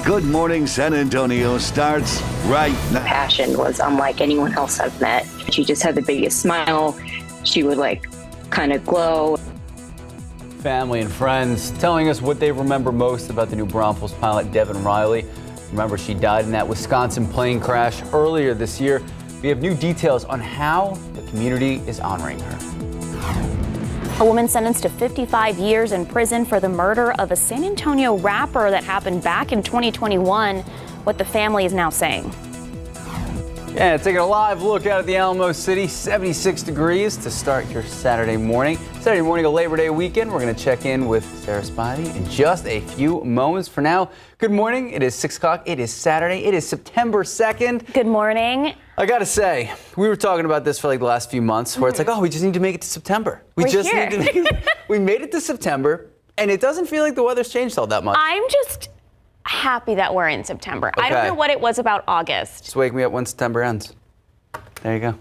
Good Morning San Antonio starts right now. Passion was unlike anyone else I've met. She just had the biggest smile. She would kind of glow. Family and friends telling us what they remember most about the new Braunfels pilot, Devin Riley. Remember, she died in that Wisconsin plane crash earlier this year. We have new details on how the community is honoring her. A woman sentenced to 55 years in prison for the murder of a San Antonio rapper that happened back in 2021. What the family is now saying. Yeah, taking a live look out at the Alamo City, 76 degrees to start your Saturday morning. Saturday morning of Labor Day weekend. We're going to check in with Sarah Spivey in just a few moments. For now, good morning. It is 6 o'clock. It is Saturday. It is September 2nd. Good morning. I got to say, we were talking about this for the last few months where it's like, oh, we just need to make it to September. We made it to September, and it doesn't feel like the weather's changed all that much. I'm just happy that we're in September. Okay. I don't know what it was about August. Just wake me up when September ends. There you go.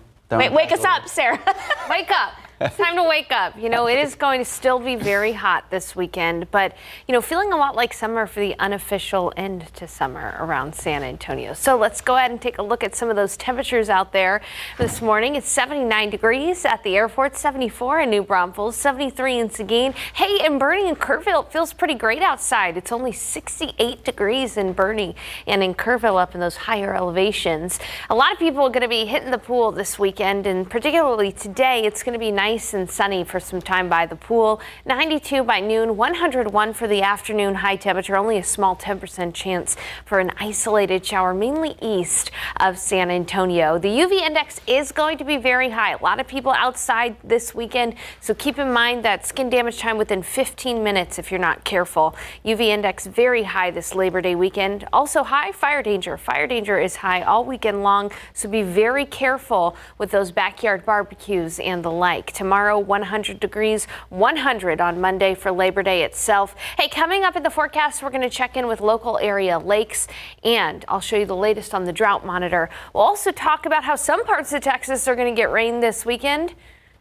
Wake us up, Sarah. Wake up. It's time to wake up. You know, it is going to still be very hot this weekend, but, you know, feeling a lot like summer for the unofficial end to summer around San Antonio. So let's go ahead and take a look at some of those temperatures out there this morning. It's 79 degrees at the airport, 74 in New Braunfels, 73 in Seguin. Hey, in Boerne and Kerrville, it feels pretty great outside. It's only 68 degrees in Boerne and in Kerrville up in those higher elevations. A lot of people are going to be hitting the pool this weekend, and particularly today, it's going to be nice and sunny for some time by the pool. 92 by noon, 101 for the afternoon high temperature, only a small 10% chance for an isolated shower, mainly east of San Antonio. The UV index is going to be very high. A lot of people outside this weekend, so keep in mind that skin damage time within 15 minutes if you're not careful. UV index very high this Labor Day weekend. Also high fire danger. Fire danger is high all weekend long, so be very careful with those backyard barbecues and the like. Tomorrow, 100 degrees, 100 on Monday for Labor Day itself. Hey, coming up in the forecast, we're going to check in with local area lakes, and I'll show you the latest on the drought monitor. We'll also talk about how some parts of Texas are going to get rain this weekend,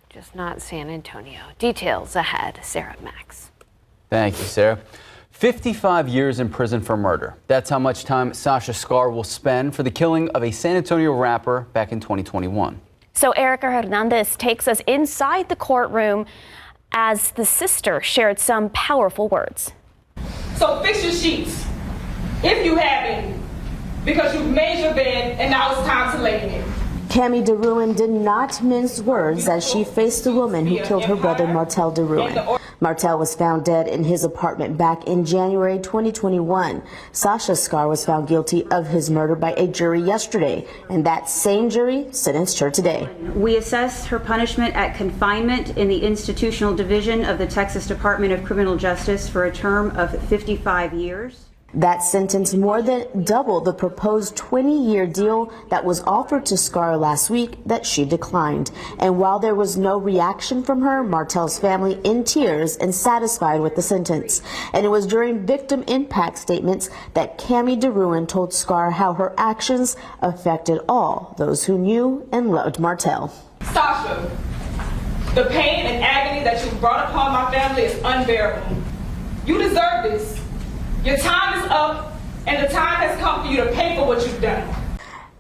just not San Antonio. Details ahead. Sarah, Max. Thank you, Sarah. 55 years in prison for murder. That's how much time Sasha Scar will spend for the killing of a San Antonio rapper back in 2021. So Erica Hernandez takes us inside the courtroom as the sister shared some powerful words. So fix your sheets, if you haven't, because you've made your bed and now it's time to lay in it. Cami DeRuin did not mince words as she faced the woman who killed her brother Martel DeRuin. Martel was found dead in his apartment back in January 2021. Sasha Scar was found guilty of his murder by a jury yesterday, and that same jury sentenced her today. We assess her punishment at confinement in the institutional division of the Texas Department of Criminal Justice for a term of 55 years. That sentence more than double the proposed 20-year deal that was offered to Scar last week that she declined. And while there was no reaction from her, Martel's family in tears and satisfied with the sentence. And it was during victim impact statements that Cami DeRuin told Scar how her actions affected all those who knew and loved Martel. Sasha, the pain and agony that you brought upon my family is unbearable. You deserve this. Your time is up, and the time has come for you to pay for what you've done.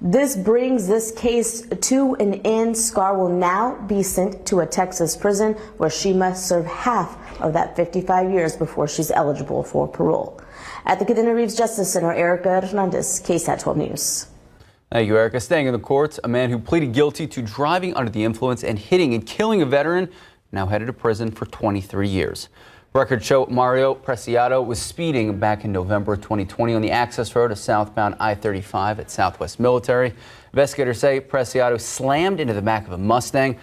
This brings this case to an end. Scar will now be sent to a Texas prison where she must serve half of that 55 years before she's eligible for parole. At the Cadena Reeves Justice Center, Erica Hernandez, KSAT 12 News. Thank you, Erica. Staying in the courts, a man who pleaded guilty to driving under the influence and hitting and killing a veteran now headed to prison for 23 years. Records show Mario Preciado was speeding back in November 2020 on the access road of southbound I-35 at Southwest Military. Investigators say Preciado slammed into the back of a Mustang.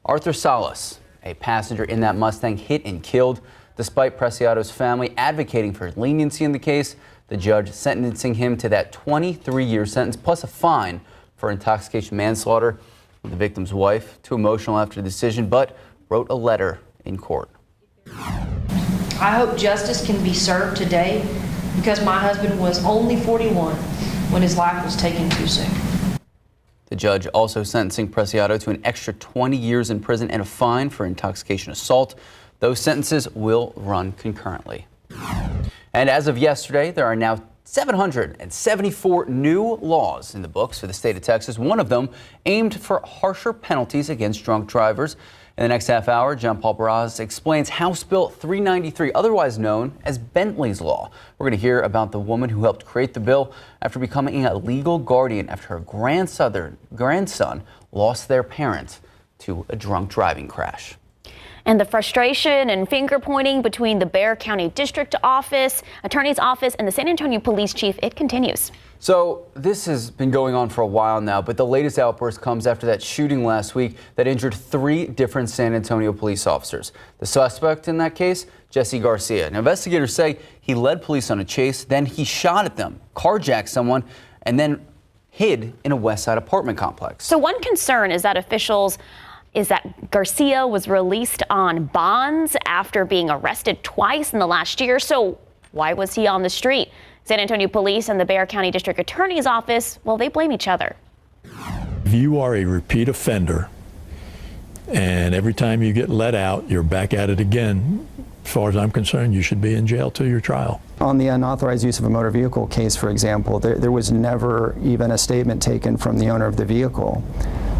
Arthur Salas, a passenger in that Mustang, hit and killed. Despite Preciado's family advocating for leniency in the case, the judge sentencing him to that 23-year sentence plus a fine for intoxication manslaughter. The victim's wife, too emotional after the decision, but wrote a letter in court. I hope justice can be served today because my husband was only 41 when his life was taken too soon. The judge also sentencing Preciado to an extra 20 years in prison and a fine for intoxication assault. Those sentences will run concurrently. And as of yesterday, there are now 774 new laws in the books for the state of Texas, one of them aimed for harsher penalties against drunk drivers. In the next half hour, John Paul Barras explains House Bill 393, otherwise known as Bentley's Law. We're going to hear about the woman who helped create the bill after becoming a legal guardian after her grandson lost their parent to a drunk driving crash. And the frustration and finger pointing between the Bexar County District Office, Attorney's Office, and the San Antonio Police Chief, it continues. So this has been going on for a while now, but the latest outburst comes after that shooting last week that injured 3 different San Antonio police officers. The suspect in that case, Jesse Garcia. Now, investigators say he led police on a chase, then he shot at them, carjacked someone, and then hid in a West Side apartment complex. So one concern is that Garcia was released on bonds after being arrested twice in the last year. So why was he on the street? San Antonio Police and the Bexar County District Attorney's Office, well, they blame each other. If you are a repeat offender and every time you get let out, you're back at it again, as far as I'm concerned, you should be in jail till your trial. On the unauthorized use of a motor vehicle case, for example, there was never even a statement taken from the owner of the vehicle.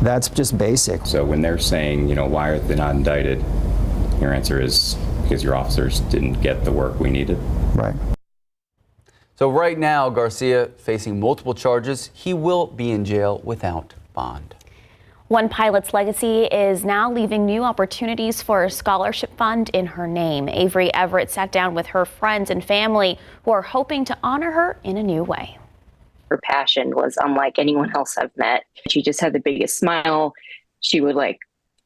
That's just basic. So when they're saying, why are they not indicted? Your answer is because your officers didn't get the work we needed. Right. So right now, Garcia facing multiple charges. He will be in jail without bond. One pilot's legacy is now leaving new opportunities for a scholarship fund in her name. Avery Everett sat down with her friends and family who are hoping to honor her in a new way. Her passion was unlike anyone else I've met. She just had the biggest smile. She would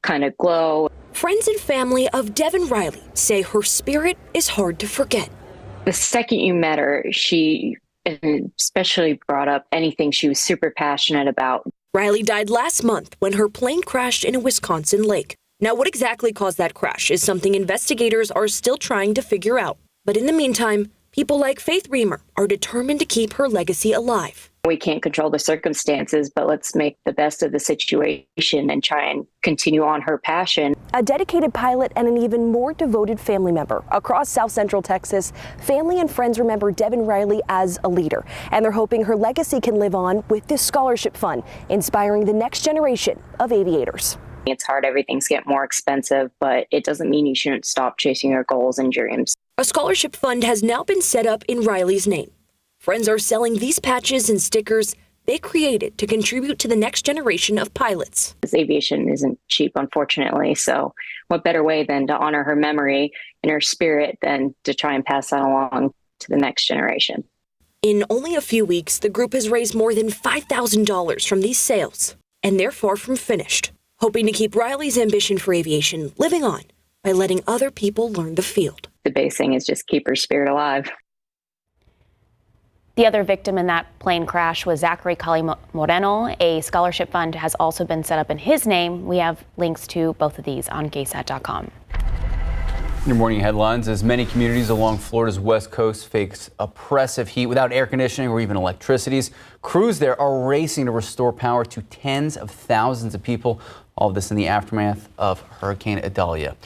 kind of glow. Friends and family of Devin Riley say her spirit is hard to forget. The second you met her, she especially brought up anything she was super passionate about. Riley died last month when her plane crashed in a Wisconsin lake. Now, what exactly caused that crash is something investigators are still trying to figure out. But in the meantime, people like Faith Reamer are determined to keep her legacy alive. We can't control the circumstances, but let's make the best of the situation and try and continue on her passion. A dedicated pilot and an even more devoted family member. Across South Central Texas, family and friends remember Devin Riley as a leader, and they're hoping her legacy can live on with this scholarship fund, inspiring the next generation of aviators. It's hard, everything's getting more expensive, but it doesn't mean you shouldn't stop chasing your goals and dreams. A scholarship fund has now been set up in Riley's name. Friends are selling these patches and stickers they created to contribute to the next generation of pilots. This aviation isn't cheap, unfortunately, so what better way than to honor her memory and her spirit than to try and pass that along to the next generation. In only a few weeks, the group has raised more than $5,000 from these sales, and they're far from finished, hoping to keep Riley's ambition for aviation living on by letting other people learn the field. The base thing is just keep her spirit alive. The other victim in that plane crash was Zachary Cali Moreno. A scholarship fund has also been set up in his name. We have links to both of these on KSAT.com. Your morning headlines: as many communities along Florida's west coast face oppressive heat without air conditioning or even electricities, crews there are racing to restore power to tens of thousands of people. All of this in the aftermath of Hurricane Idalia.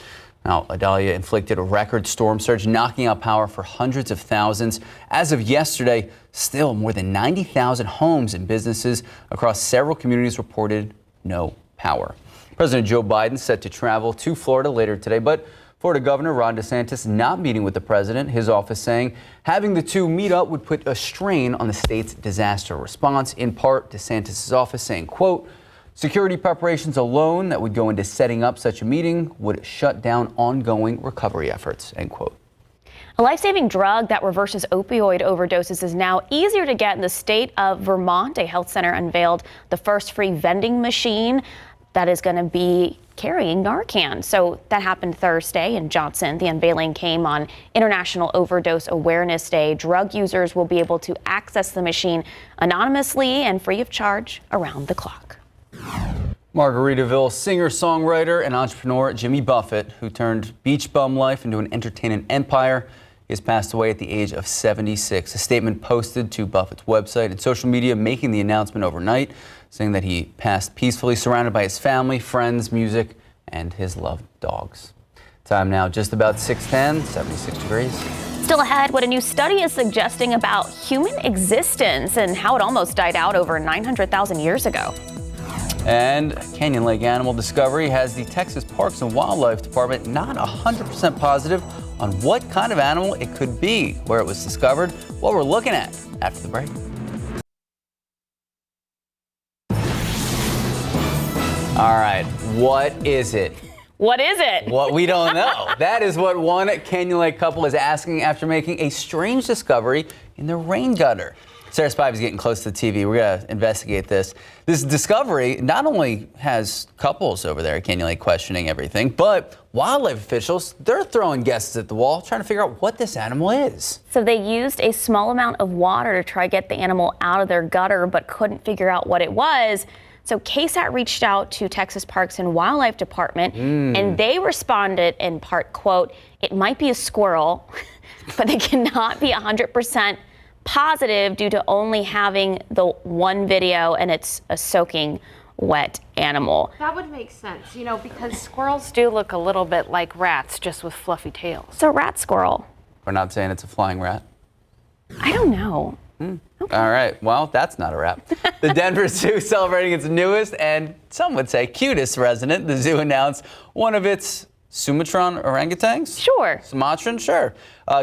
Now, Idalia inflicted a record storm surge, knocking out power for hundreds of thousands. As of yesterday, still more than 90,000 homes and businesses across several communities reported no power. President Joe Biden set to travel to Florida later today, but Florida Governor Ron DeSantis not meeting with the president, his office saying having the two meet up would put a strain on the state's disaster response. In part, DeSantis' office saying, quote, security preparations alone that would go into setting up such a meeting would shut down ongoing recovery efforts, end quote. A life-saving drug that reverses opioid overdoses is now easier to get in the state of Vermont. A health center unveiled the first free vending machine that is going to be carrying Narcan. So that happened Thursday in Johnson. The unveiling came on International Overdose Awareness Day. Drug users will be able to access the machine anonymously and free of charge around the clock. Margaritaville singer-songwriter and entrepreneur Jimmy Buffett, who turned beach bum life into an entertainment empire, has passed away at the age of 76. A statement posted to Buffett's website and social media making the announcement overnight, saying that he passed peacefully surrounded by his family, friends, music, and his loved dogs. Time now just about 6:10, 76 degrees. Still ahead, what a new study is suggesting about human existence and how it almost died out over 900,000 years ago. And Canyon Lake Animal Discovery has the Texas Parks and Wildlife Department not 100% positive on what kind of animal it could be, where it was discovered, what we're looking at after the break. All right, what is it? What is it? What we don't know. That is what one Canyon Lake couple is asking after making a strange discovery in their rain gutter. Sarah Spivey's getting close to the TV. We're going to investigate this. This discovery not only has couples over there at Canyon Lake questioning everything, but wildlife officials, they're throwing guesses at the wall, trying to figure out what this animal is. So they used a small amount of water to try to get the animal out of their gutter, but couldn't figure out what it was. So KSAT reached out to Texas Parks and Wildlife Department, and they responded in part, quote, "It might be a squirrel, but it cannot be 100% positive due to only having the one video, and it's a soaking wet animal." That would make sense, you know, because squirrels do look a little bit like rats, just with fluffy tails. So rat squirrel. We're not saying it's a flying rat. I don't know. Okay. All right, well, that's not a wrap. The Denver Zoo celebrating its newest and some would say cutest resident. The zoo announced one of its Sumatran orangutans? Sure. Sumatran, sure.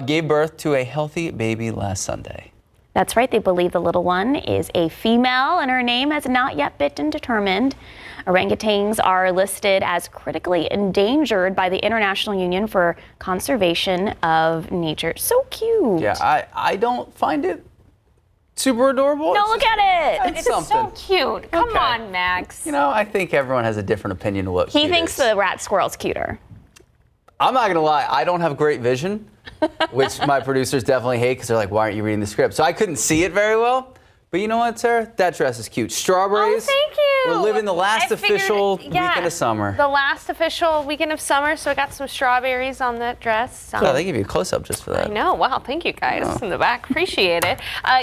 Gave birth to a healthy baby last Sunday. That's right. They believe the little one is a female, and her name has not yet been determined. Orangutans are listed as critically endangered by the International Union for Conservation of Nature. So cute. Yeah, I don't find it super adorable. No, look at it. It's so cute. Come on, Max. You know, I think everyone has a different opinion of what He cute thinks is. the rat squirrel's cuter. I'm not going to lie. I don't have great vision, which my producers definitely hate because they're like, why aren't you reading the script? So I couldn't see it very well. But you know what, Sarah? That dress is cute. Strawberries. Oh, thank you. We're living the last official weekend of summer. The last official weekend of summer, so I got some strawberries on that dress. Oh, they give you a close-up just for that. I know. Wow, thank you guys in the back. Appreciate it.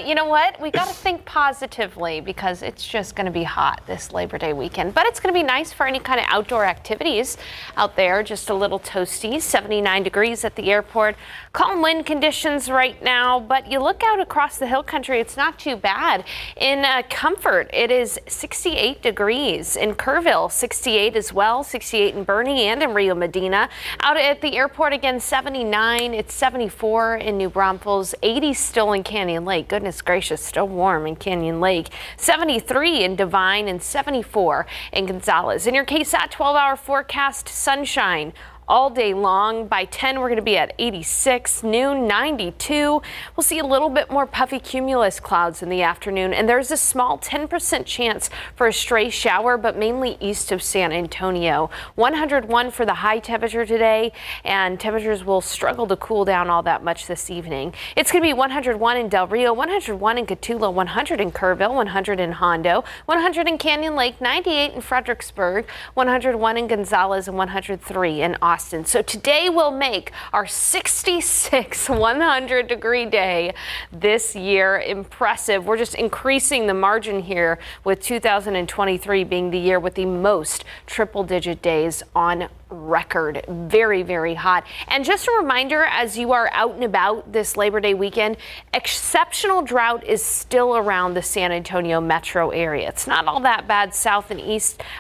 You know what? We got to think positively because it's just going to be hot this Labor Day weekend. But it's going to be nice for any kind of outdoor activities out there. Just a little toasty. 79 degrees at the airport. Calm wind conditions right now. But you look out across the hill country, it's not too bad. In Comfort, it is 68 degrees. In Kerrville, 68 as well. 68 in Bernie and in Rio Medina. Out at the airport again, 79. It's 74 in New Braunfels. 80 still in Canyon Lake. Goodness gracious, still warm in Canyon Lake. 73 in Devine and 74 in Gonzales. In your KSAT 12-hour forecast, sunshine all day long. By 10, we're going to be at 86, noon 92. We'll see a little bit more puffy cumulus clouds in the afternoon, and there's a small 10% chance for a stray shower, but mainly east of San Antonio. 101 for the high temperature today, and temperatures will struggle to cool down all that much this evening. It's going to be 101 in Del Rio, 101 in Catula, 100 in Kerrville, 100 in Hondo, 100 in Canyon Lake, 98 in Fredericksburg, 101 in Gonzales, and 103 in Austin. So today will make our 66 100-degree day this year impressive. We're just increasing the margin here with 2023 being the year with the most triple-digit days on record. Very, very hot. And just a reminder, as you are out and about this Labor Day weekend, exceptional drought is still around the San Antonio metro area. It's not all that bad south and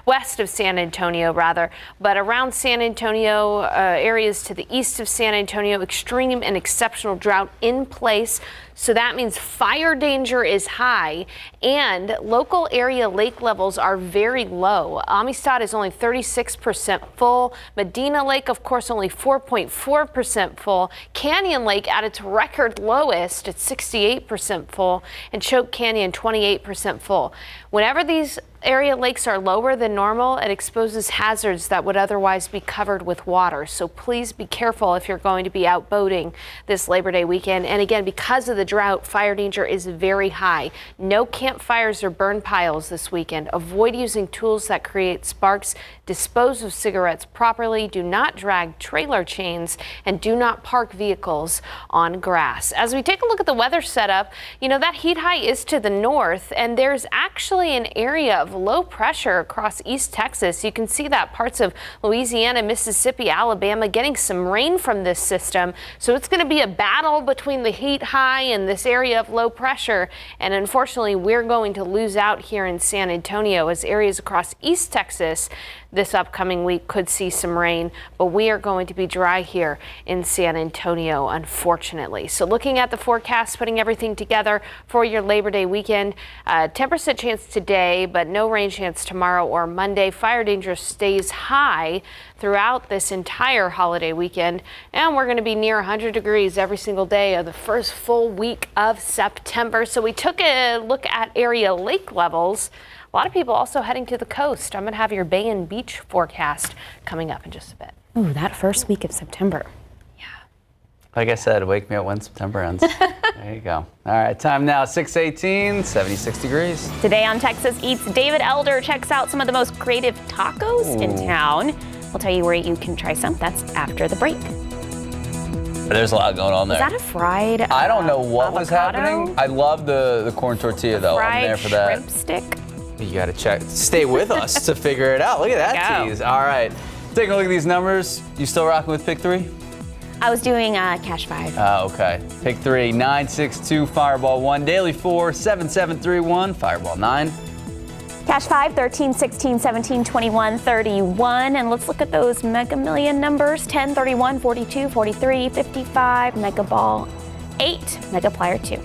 west of San Antonio, rather, but around San Antonio, areas to the east of San Antonio, extreme and exceptional drought in place. So that means fire danger is high and local area lake levels are very low. Amistad is only 36% full. Medina Lake, of course, only 4.4% full. Canyon Lake at its record lowest at 68% full, and Choke Canyon 28% full. Whenever these area lakes are lower than normal, it exposes hazards that would otherwise be covered with water. So please be careful if you're going to be out boating this Labor Day weekend. And again, because of the the drought, fire danger is very high. No campfires or burn piles this weekend. Avoid using tools that create sparks. Dispose of cigarettes properly. Do not drag trailer chains and do not park vehicles on grass. As we take a look at the weather setup, you know, that heat high is to the north, and there's actually an area of low pressure across East Texas. You can see that parts of Louisiana, Mississippi, Alabama getting some rain from this system. So it's going to be a battle between the heat high and this area of low pressure. And unfortunately, we're going to lose out here in San Antonio as areas across East Texas this upcoming week could see some rain, but we are going to be dry here in San Antonio, unfortunately. So looking at the forecast, putting everything together for your Labor Day weekend, 10% chance today, but no rain chance tomorrow or Monday. Fire danger stays high throughout this entire holiday weekend, and we're going to be near 100 degrees every single day of the first full week of September. So we took a look at area lake levels. A lot of people also heading to the coast. I'm going to have your Bay and Beach forecast coming up in just a bit. Ooh, that first week of September. Like I said, wake me up when September ends. There you go. All right, time now, 6:18, 76 degrees. Today on Texas Eats, David Elder checks out some of the most creative tacos in town. We'll tell you where you can try some. That's after the break. There's a lot going on there. Is that a fried I don't know what was avocado? happening. I love the corn tortilla, though. I'm there for that. Shrimp stick. You got to check. Stay with us to figure it out. Look at that tease. All right. Taking a look at these numbers. You still rocking with pick three? I was doing cash 5. Okay. Pick 3, 962, Fireball 1, Daily 4, 7731, Fireball 9. Cash 5, 13, 16, 17, 21, 31. And let's look at those Mega Million numbers. 10, 31, 42, 43, 55, Mega Ball 8, Mega Plier 2.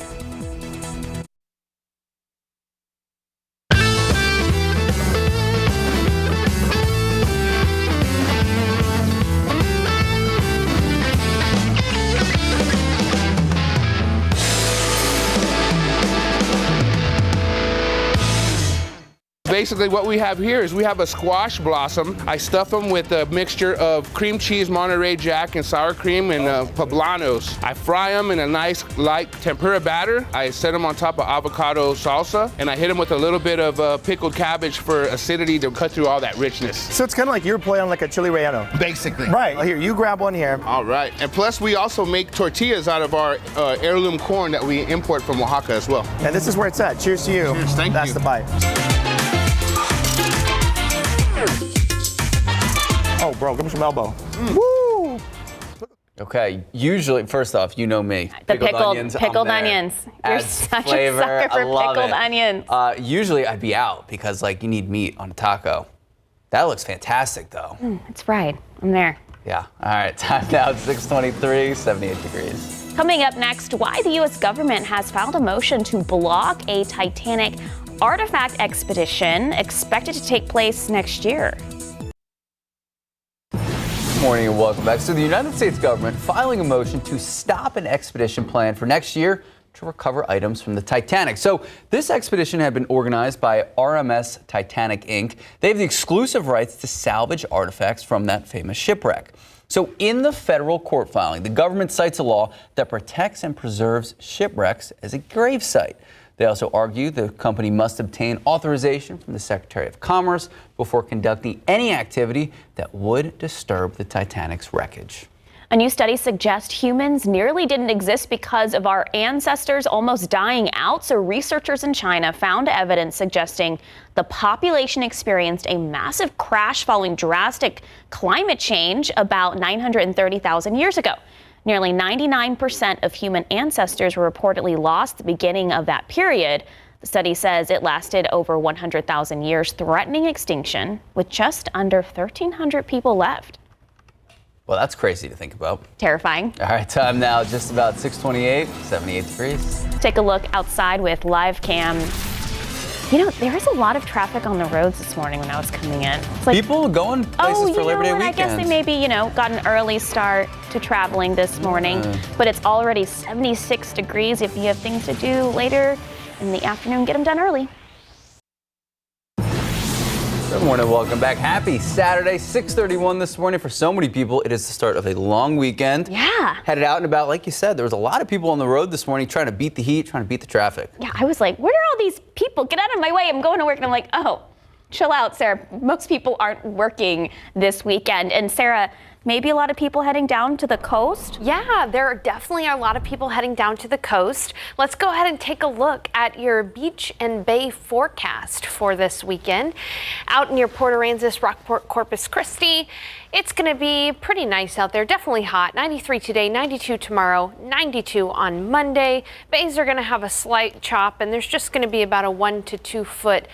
Basically what we have here is we have a squash blossom. I stuff them with a mixture of cream cheese, Monterey Jack, and sour cream and poblanos. I fry them in a nice light tempura batter. I set them on top of avocado salsa, and I hit them with a little bit of pickled cabbage for acidity to cut through all that richness. So it's kind of like you're playing like a chili relleno. Basically. Right, here, you grab one here. All right, and plus we also make tortillas out of our heirloom corn that we import from Oaxaca as well. And this is where it's at. Cheers to you. Cheers, thank you. That's the bite. Oh, bro, give me some elbow. Woo! Okay, usually, first off, you know me. The pickled onions. You're Adds such flavor. a sucker for I love pickled it. onions. Usually I'd be out because like you need meat on a taco. That looks fantastic though. It's fried. I'm there. Yeah. All right, time now, 6:23, 78 degrees. Coming up next, why the U.S. government has filed a motion to block a Titanic artifact expedition expected to take place next year. Good morning and welcome back. So the United States government filing a motion to stop an expedition plan for next year to recover items from the Titanic. So this expedition had been organized by RMS Titanic Inc. They have the exclusive rights to salvage artifacts from that famous shipwreck. So in the federal court filing, the government cites a law that protects and preserves shipwrecks as a gravesite. They also argue the company must obtain authorization from the Secretary of Commerce before conducting any activity that would disturb the Titanic's wreckage. A new study suggests humans nearly didn't exist because of our ancestors almost dying out. So researchers in China found evidence suggesting the population experienced a massive crash following drastic climate change about 930,000 years ago. Nearly 99% of human ancestors were reportedly lost at the beginning of that period. The study says it lasted over 100,000 years, threatening extinction, with just under 1,300 people left. Well, that's crazy to think about. Terrifying. All right, time now, just about 6:28, 78 degrees. Take a look outside with live cam. You know, there was a lot of traffic on the roads this morning when I was coming in. It's like, people going places for Labor Day weekend. I guess they maybe, got an early start to traveling this morning, but it's already 76 degrees. If you have things to do later in the afternoon, get them done early. Good morning, welcome back. Happy Saturday, 6:31 this morning. For so many people, it is the start of a long weekend. Yeah. Headed out and about, like you said, there was a lot of people on the road this morning trying to beat the heat, trying to beat the traffic. Yeah, I was like, where are all these people? Get out of my way. I'm going to work. And I'm like, oh, chill out, Sarah. Most people aren't working this weekend. And Sarah, maybe a lot of people heading down to the coast? Yeah, there are definitely a lot of people heading down to the coast. Let's go ahead and take a look at your beach and bay forecast for this weekend. Out near Port Aransas, Rockport, Corpus Christi, it's going to be pretty nice out there. Definitely hot. 93 today, 92 tomorrow, 92 on Monday. Bays are going to have a slight chop, and there's just going to be about a 1 to 2 foot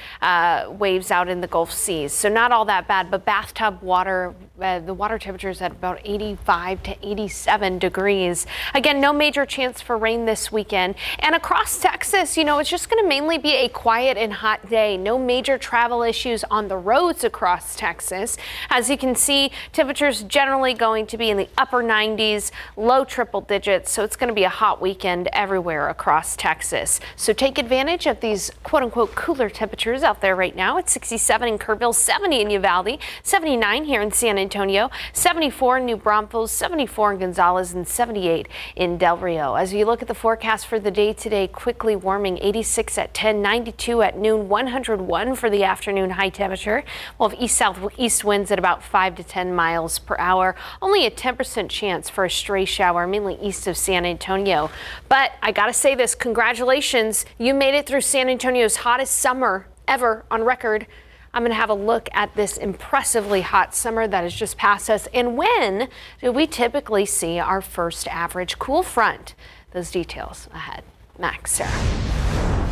waves out in the Gulf Seas. So not all that bad, but bathtub water, the water temperature is at about 85 to 87 degrees. Again, no major chance for rain this weekend. And across Texas, it's just going to mainly be a quiet and hot day. No major travel issues on the roads across Texas. As you can see, temperatures generally going to be in the upper 90s, low triple digits. So it's going to be a hot weekend everywhere across Texas. So take advantage of these quote unquote cooler temperatures out there right now. It's 67 in Kerrville, 70 in Uvalde, 79 here in San Antonio, 74 in New Braunfels, 74 in Gonzales, and 78 in Del Rio. As you look at the forecast for the day today, quickly warming, 86 at 10, 92 at noon, 101 for the afternoon high temperature. We'll have east-southeast winds at about 5 to 10 miles per hour. Only a 10% chance for a stray shower, mainly east of San Antonio. But I gotta say this, congratulations. You made it through San Antonio's hottest summer ever on record. I'm going to have a look at this impressively hot summer that has just passed us. And when do we typically see our first average cool front? Those details ahead. Max, Sarah.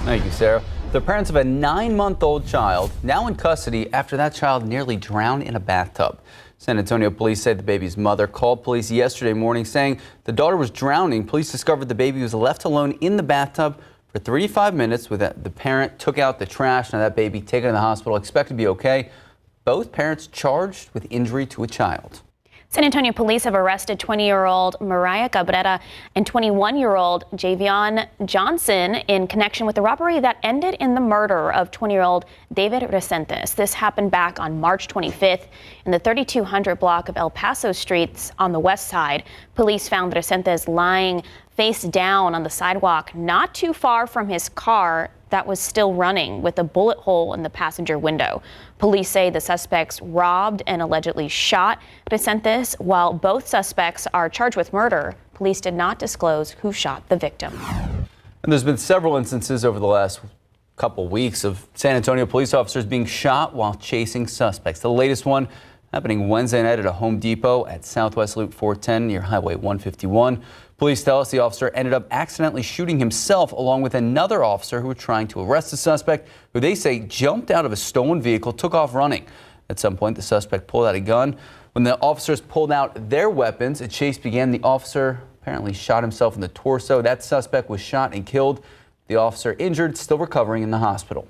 Thank you, Sarah. The parents of a 9-month-old child now in custody after that child nearly drowned in a bathtub. San Antonio police say the baby's mother called police yesterday morning saying the daughter was drowning. Police discovered the baby was left alone in the bathtub for 35 minutes with the parent took out the trash. Now that baby taken to the hospital, expected to be okay. Both parents charged with injury to a child. San Antonio police have arrested 20-year-old Mariah Cabrera and 21-year-old Javion Johnson in connection with the robbery that ended in the murder of 20-year-old David Resentes. This happened back on March 25th in the 3200 block of El Paso Streets on the west side. Police found Resentes lying face down on the sidewalk not too far from his car that was still running with a bullet hole in the passenger window. Police say the suspects robbed and allegedly shot Resentes. While both suspects are charged with murder, police did not disclose who shot the victim. And there's been several instances over the last couple weeks of San Antonio police officers being shot while chasing suspects. The latest one happening Wednesday night at a Home Depot at Southwest Loop 410 near Highway 151. Police tell us the officer ended up accidentally shooting himself along with another officer who were trying to arrest the suspect, who they say jumped out of a stolen vehicle, took off running. At some point, the suspect pulled out a gun. When the officers pulled out their weapons, a chase began. The officer apparently shot himself in the torso. That suspect was shot and killed. The officer injured, still recovering in the hospital.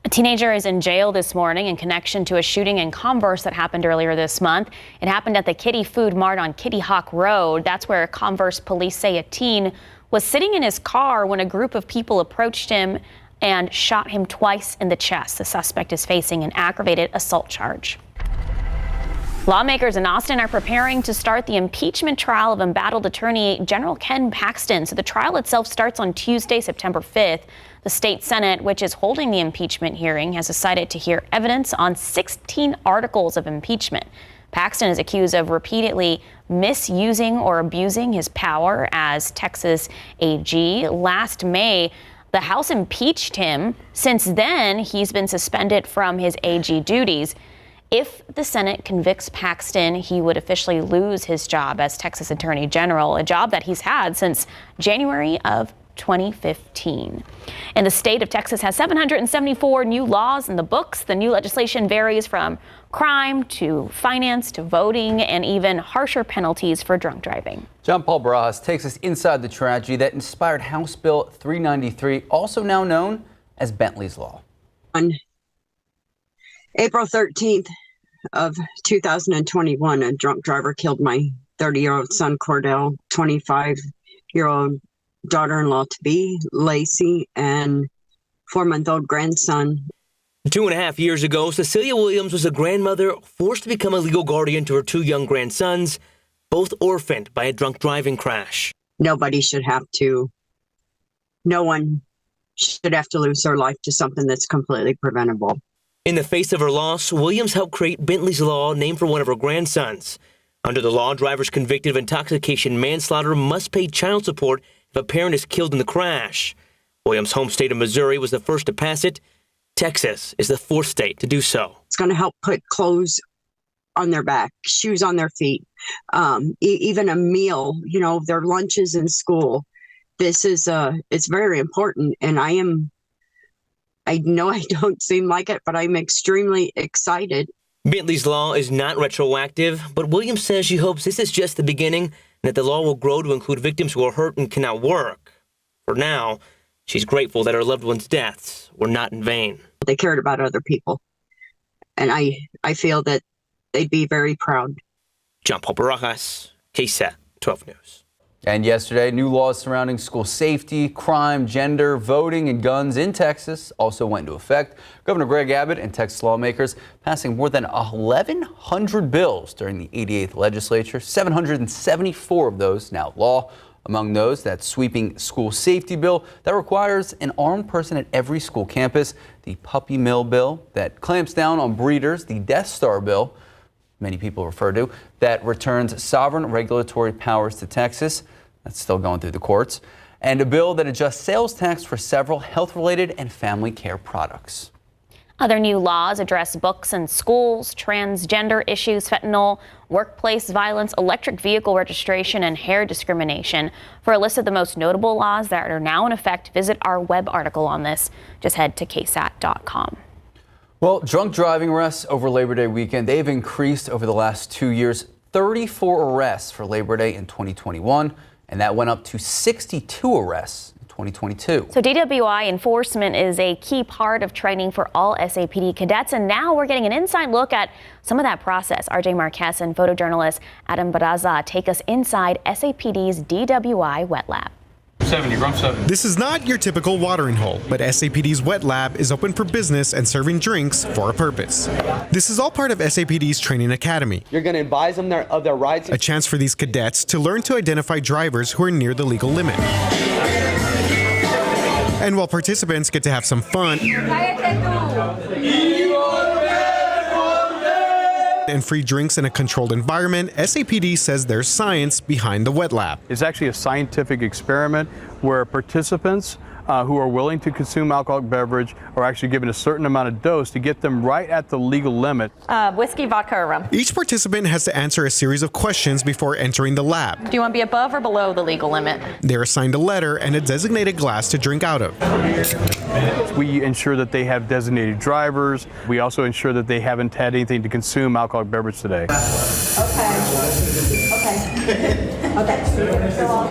A teenager is in jail this morning in connection to a shooting in Converse that happened earlier this month. It happened at the Kitty Food Mart on Kitty Hawk Road. That's where Converse police say a teen was sitting in his car when a group of people approached him and shot him twice in the chest. The suspect is facing an aggravated assault charge. Lawmakers in Austin are preparing to start the impeachment trial of embattled Attorney General Ken Paxton. So the trial itself starts on Tuesday, September 5th. The state Senate, which is holding the impeachment hearing, has decided to hear evidence on 16 articles of impeachment. Paxton is accused of repeatedly misusing or abusing his power as Texas AG. Last May, the House impeached him. Since then, he's been suspended from his AG duties. If the Senate convicts Paxton, he would officially lose his job as Texas Attorney General, a job that he's had since January of 2015. And the state of Texas has 774 new laws in the books. The new legislation varies from crime to finance to voting and even harsher penalties for drunk driving. John Paul Barajas takes us inside the tragedy that inspired House Bill 393, also now known as Bentley's Law. On April 13th of 2021, a drunk driver killed my 30-year-old son, Cordell, 25-year-old daughter-in-law to be Lacey, and 4-month-old grandson, 2.5 years ago, Cecilia Williams was a grandmother forced to become a legal guardian to her 2 young grandsons, both orphaned by a drunk driving crash. No one should have to lose their life to something that's completely preventable. In the face of her loss, Williams helped create Bentley's Law, named for one of her grandsons. Under the law, drivers convicted of intoxication manslaughter must pay child support if a parent is killed in the crash. Williams' home state of Missouri was the first to pass it. Texas is the 4th state to do so. It's going to help put clothes on their back, shoes on their feet, even a meal, their lunches in school. This is it's very important, and I know I don't seem like it, but I'm extremely excited. Bentley's Law is not retroactive, but Williams says she hopes this is just the beginning and that the law will grow to include victims who are hurt and cannot work. For now, she's grateful that her loved ones' deaths were not in vain. They cared about other people, and I feel that they'd be very proud. John Paul Barajas, KSAT 12 News. And yesterday, new laws surrounding school safety, crime, gender, voting, and guns in Texas also went into effect. Governor Greg Abbott and Texas lawmakers passing more than 1,100 bills during the 88th legislature, 774 of those now law. Among those, that sweeping school safety bill that requires an armed person at every school campus, the puppy mill bill that clamps down on breeders, the Death Star bill, many people refer to, that returns sovereign regulatory powers to Texas. That's still going through the courts. And a bill that adjusts sales tax for several health-related and family care products. Other new laws address books in schools, transgender issues, fentanyl, workplace violence, electric vehicle registration, and hair discrimination. For a list of the most notable laws that are now in effect, visit our web article on this. Just head to KSAT.com. Well, drunk driving arrests over Labor Day weekend, they've increased over the last 2 years. 34 arrests for Labor Day in 2021, and that went up to 62 arrests in 2022. So DWI enforcement is a key part of training for all SAPD cadets, and now we're getting an inside look at some of that process. RJ Marquez and photojournalist Adam Baraza take us inside SAPD's DWI wet lab. 70, room 70. This is not your typical watering hole, but SAPD's wet lab is open for business and serving drinks for a purpose. This is all part of SAPD's training academy. You're going to advise them of their rights. A chance for these cadets to learn to identify drivers who are near the legal limit. And while participants get to have some fun and free drinks in a controlled environment, SAPD says there's science behind the wet lab. It's actually a scientific experiment where participants who are willing to consume alcoholic beverage are actually given a certain amount of dose to get them right at the legal limit. Whiskey, vodka, or rum. Each participant has to answer a series of questions before entering the lab. Do you want to be above or below the legal limit? They're assigned a letter and a designated glass to drink out of. We ensure that they have designated drivers. We also ensure that they haven't had anything to consume alcoholic beverage today. Okay.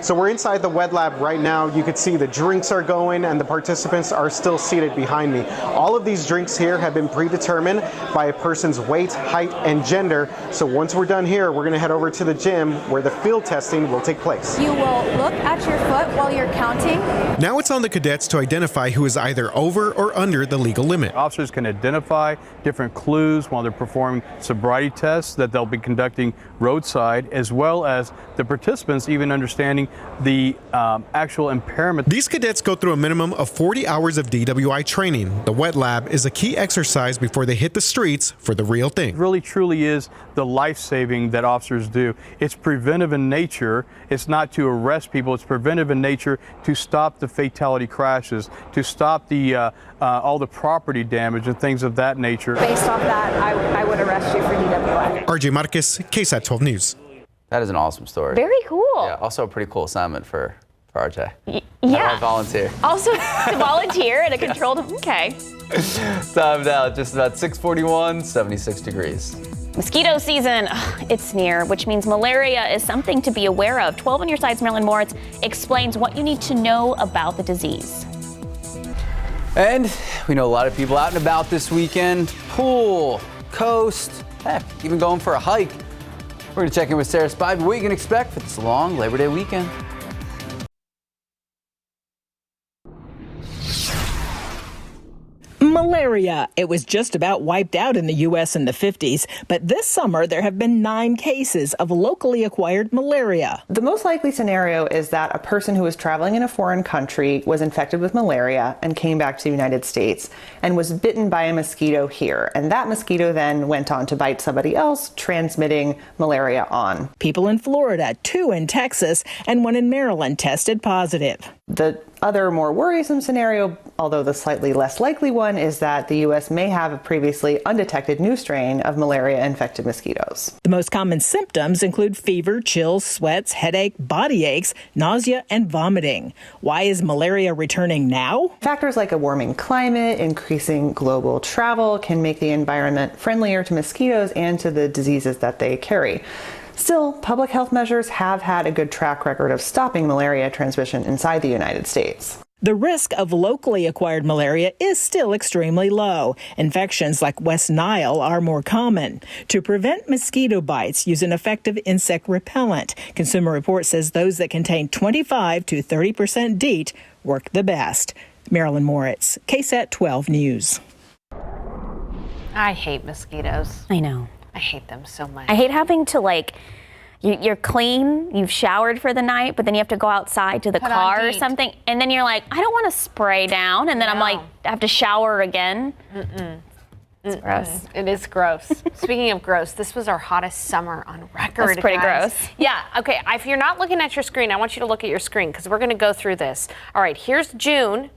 So we're inside the wet lab right now. You can see the drinks are going and the participants are still seated behind me. All of these drinks here have been predetermined by a person's weight, height, and gender. So once we're done here, we're going to head over to the gym where the field testing will take place. You will look at your foot while you're counting. Now it's on the cadets to identify who is either over or under the legal limit. Officers can identify different clues while they're performing sobriety tests that they'll be conducting roadside, as well as the participants even understanding the actual impairment. These cadets go through a minimum of 40 hours of DWI training. The wet lab is a key exercise before they hit the streets for the real thing. It really truly is the life-saving that officers do. It's preventive in nature. It's not to arrest people. It's preventive in nature to stop the fatality crashes, to stop the all the property damage and things of that nature. Based off that, I would arrest you for DWI. RJ Marquez, KSAT 12 News. That is an awesome story. Very cool. Yeah, also a pretty cool assignment for RJ. Yeah. I volunteer. Also to volunteer in a controlled, okay. Time now, just about 6:41, 76 degrees. Mosquito season, it's near, which means malaria is something to be aware of. 12 on your side's Marilyn Moritz explains what you need to know about the disease. And we know a lot of people out and about this weekend. Pool, coast, heck, even going for a hike. We're going to check in with Sarah Spivey. What you can expect for this long Labor Day weekend. Malaria. It was just about wiped out in the U.S. in the 50s, but this summer there have been 9 cases of locally acquired malaria. The most likely scenario is that a person who was traveling in a foreign country was infected with malaria and came back to the United States and was bitten by a mosquito here. And that mosquito then went on to bite somebody else, transmitting malaria on. People in Florida, 2 in Texas, and 1 in Maryland tested positive. The other more worrisome scenario, although the slightly less likely one, is that the U.S. may have a previously undetected new strain of malaria-infected mosquitoes. The most common symptoms include fever, chills, sweats, headache, body aches, nausea, and vomiting. Why is malaria returning now? Factors like a warming climate, increasing global travel can make the environment friendlier to mosquitoes and to the diseases that they carry. Still, public health measures have had a good track record of stopping malaria transmission inside the United States. The risk of locally acquired malaria is still extremely low. Infections like West Nile are more common. To prevent mosquito bites, use an effective insect repellent. Consumer Reports says those that contain 25 to 30% DEET work the best. Marilyn Moritz, KSAT 12 News. I hate mosquitoes. I know. I hate them so much. I hate having to you're clean, you've showered for the night, but then you have to go outside to the car or something, and then you're like, I don't want to spray down, and then I'm like, I have to shower again. It's gross. It is gross. Speaking of gross, this was our hottest summer on record. That's pretty guys. gross. Yeah, okay, if you're not looking at your screen, I want you to look at your screen because we're going to go through this. All right, here's June.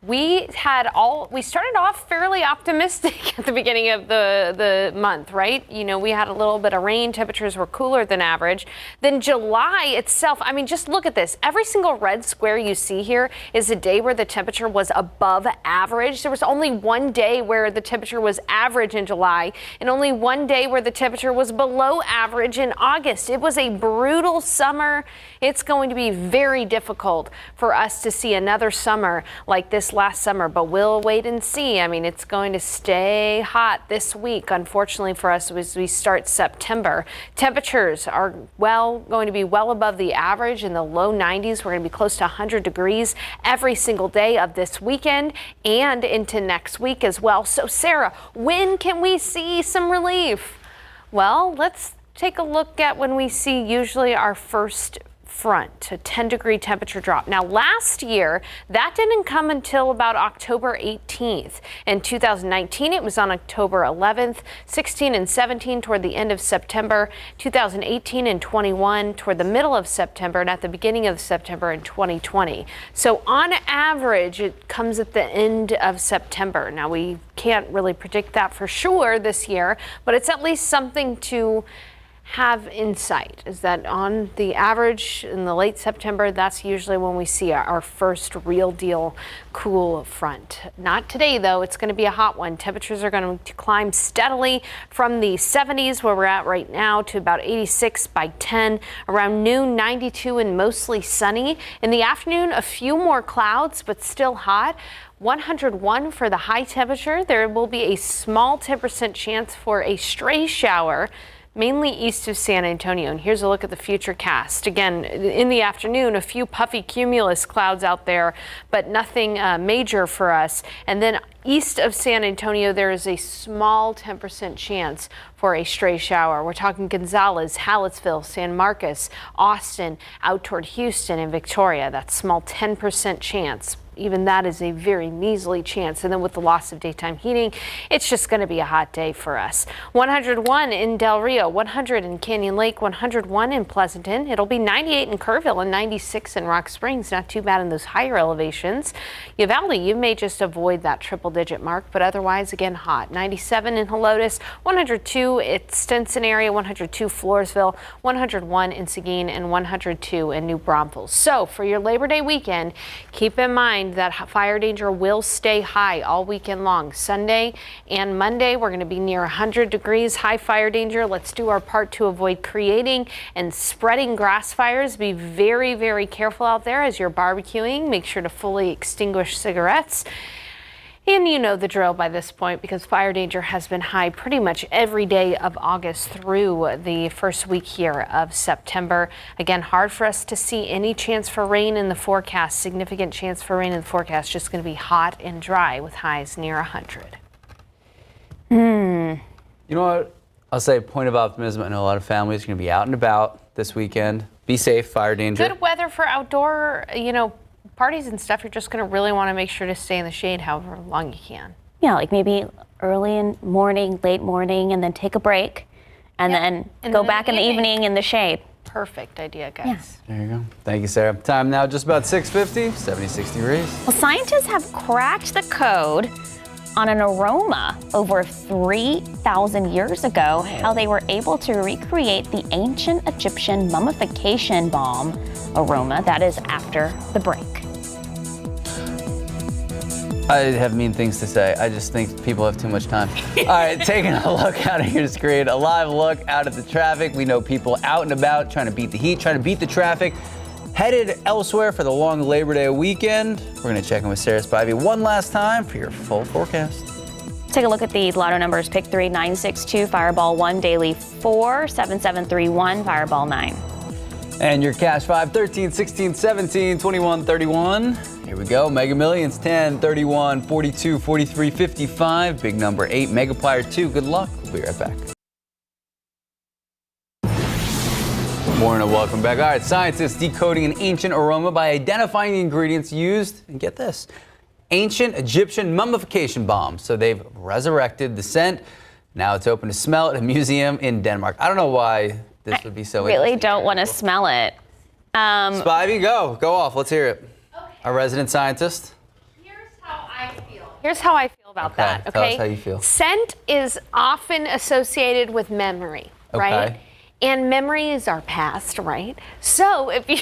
We started off fairly optimistic at the beginning of the month, right? You know, we had a little bit of rain, temperatures were cooler than average. Then July itself, I mean, just look at this. Every single red square you see here is a day where the temperature was above average. There was only one day where the temperature was average in July and only one day where the temperature was below average in August. It was a brutal summer. It's going to be very difficult for us to see another summer like this last summer, but we'll wait and see. I mean, it's going to stay hot this week, unfortunately for us, as we start September. Temperatures are going to be well above the average in the low 90s. We're going to be close to 100 degrees every single day of this weekend and into next week as well. So, Sarah, when can we see some relief? Well, let's take a look at when we see usually our first front, a 10-degree temperature drop. Now, last year, that didn't come until about October 18th. In 2019, it was on October 11th, 16 and 17 toward the end of September, 2018 and 21 toward the middle of September, and at the beginning of September in 2020. So on average, it comes at the end of September. Now, we can't really predict that for sure this year, but it's at least something to have insight, is that on the average in the late September, that's usually when we see our first real deal cool front. Not today, though. It's going to be a hot one. Temperatures are going to climb steadily from the 70s, where we're at right now, to about 86 by 10. Around noon, 92 and mostly sunny. In the afternoon, a few more clouds, but still hot. 101 for the high temperature. There will be a small 10% chance for a stray shower, mainly east of San Antonio. And here's a look at the future cast. Again, in the afternoon, a few puffy cumulus clouds out there, but nothing major for us. And then east of San Antonio, there is a small 10% chance for a stray shower. We're talking Gonzales, Hallettsville, San Marcos, Austin, out toward Houston and Victoria. That small 10% chance. Even that is a very measly chance. And then with the loss of daytime heating, it's just going to be a hot day for us. 101 in Del Rio, 100 in Canyon Lake, 101 in Pleasanton. It'll be 98 in Kerrville and 96 in Rock Springs. Not too bad in those higher elevations. Uvalde, you may just avoid that triple-digit mark, but otherwise, again, hot. 97 in Helotes, 102 at Stinson area, 102 Floresville, 101 in Seguin, and 102 in New Braunfels. So for your Labor Day weekend, keep in mind that fire danger will stay high all weekend long. Sunday and Monday, we're going to be near 100 degrees, high fire danger. Let's do our part to avoid creating and spreading grass fires. Be very, very careful out there as you're barbecuing. Make sure to fully extinguish cigarettes. And you know the drill by this point because fire danger has been high pretty much every day of August through the first week here of September. Again, hard for us to see any chance for rain in the forecast. Significant chance for rain in the forecast. Just going to be hot and dry with highs near 100. You know what? I'll say point of optimism. I know a lot of families are going to be out and about this weekend. Be safe, fire danger. Good weather for outdoor, parties and stuff. You're just going to really want to make sure to stay in the shade however long you can. Yeah, like maybe early in morning, late morning, and then take a break, and then go back in the evening in the shade. Perfect idea, guys. Yes. There you go. Thank you, Sarah. Time now just about 6:50, 76 degrees. Well, scientists have cracked the code on an aroma over 3,000 years ago, how they were able to recreate the ancient Egyptian mummification balm aroma that is after the break. I have mean things to say. I just think people have too much time. All right, taking a look out of your screen, a live look out at the traffic. We know people out and about trying to beat the heat, trying to beat the traffic, headed elsewhere for the long Labor Day weekend. We're going to check in with Sarah Spivey one last time for your full forecast. Take a look at these lotto numbers. Pick 3, 962, Fireball 1, Daily 4, 7731, Fireball 9. And your cash 5, 13, 16, 17, 21, 31. Here we go. Mega Millions 10, 31, 42, 43, 55. Big number 8, Mega Plier 2. Good luck. We'll be right back. Good morning and welcome back. All right, scientists decoding an ancient aroma by identifying the ingredients used, and get this, ancient Egyptian mummification balm. So they've resurrected the scent. Now it's open to smell at a museum in Denmark. I don't know why this would be so interesting. I really don't want to smell it. Spivey, go off. Let's hear it. Okay. Our resident scientist. Here's how I feel about that. Okay. Tell us how you feel. Scent is often associated with memory, right? And memories are past, right? So if you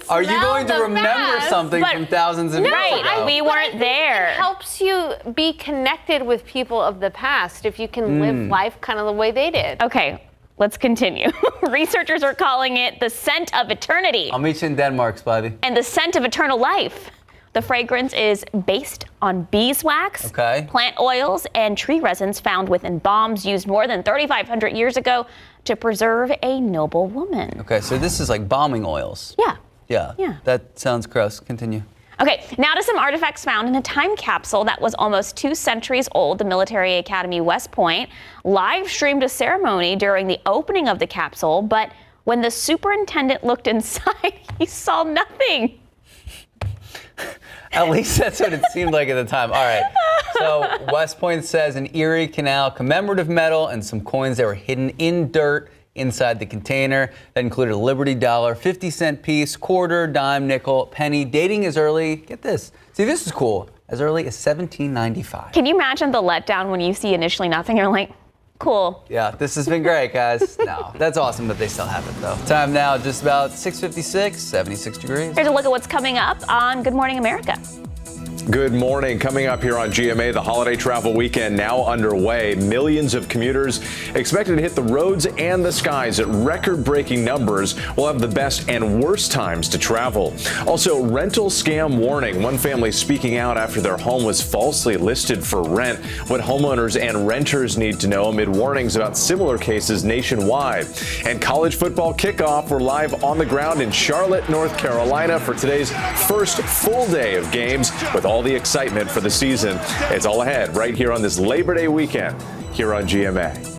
are you going to remember something from thousands of years ago? We weren't there. It helps you be connected with people of the past if you can live life kind of the way they did. Okay. Let's continue. Researchers are calling it the scent of eternity. I'll meet you in Denmark, Spivey. And the scent of eternal life. The fragrance is based on beeswax, plant oils, and tree resins found within balms used more than 3,500 years ago to preserve a noble woman. Okay, so this is like bombing oils. Yeah. That sounds gross. Continue. Okay, now to some artifacts found in a time capsule that was almost 2 centuries old. The Military Academy West Point live streamed a ceremony during the opening of the capsule, but when the superintendent looked inside, he saw nothing. At least that's what it seemed like at the time. All right. So West Point says an Erie Canal commemorative medal and some coins that were hidden in dirt inside the container. That included a Liberty dollar, 50-cent piece, quarter, dime, nickel, penny, dating as early, get this. See, this is cool. As early as 1795. Can you imagine the letdown when you see initially nothing? You're like, cool. Yeah, this has been great, guys. No, that's awesome that they still have it, though. Time now, just about 6:56, 76 degrees. Here's a look at what's coming up on Good Morning America. Good morning. Coming up here on GMA, the holiday travel weekend now underway. Millions of commuters expected to hit the roads and the skies at record-breaking numbers. We'll have the best and worst times to travel. Also, rental scam warning. One family speaking out after their home was falsely listed for rent. What homeowners and renters need to know amid warnings about similar cases nationwide. And college football kickoff. We're live on the ground in Charlotte, North Carolina for today's first full day of games with all the excitement for the season. It's all ahead right here on this Labor Day weekend here on GMA.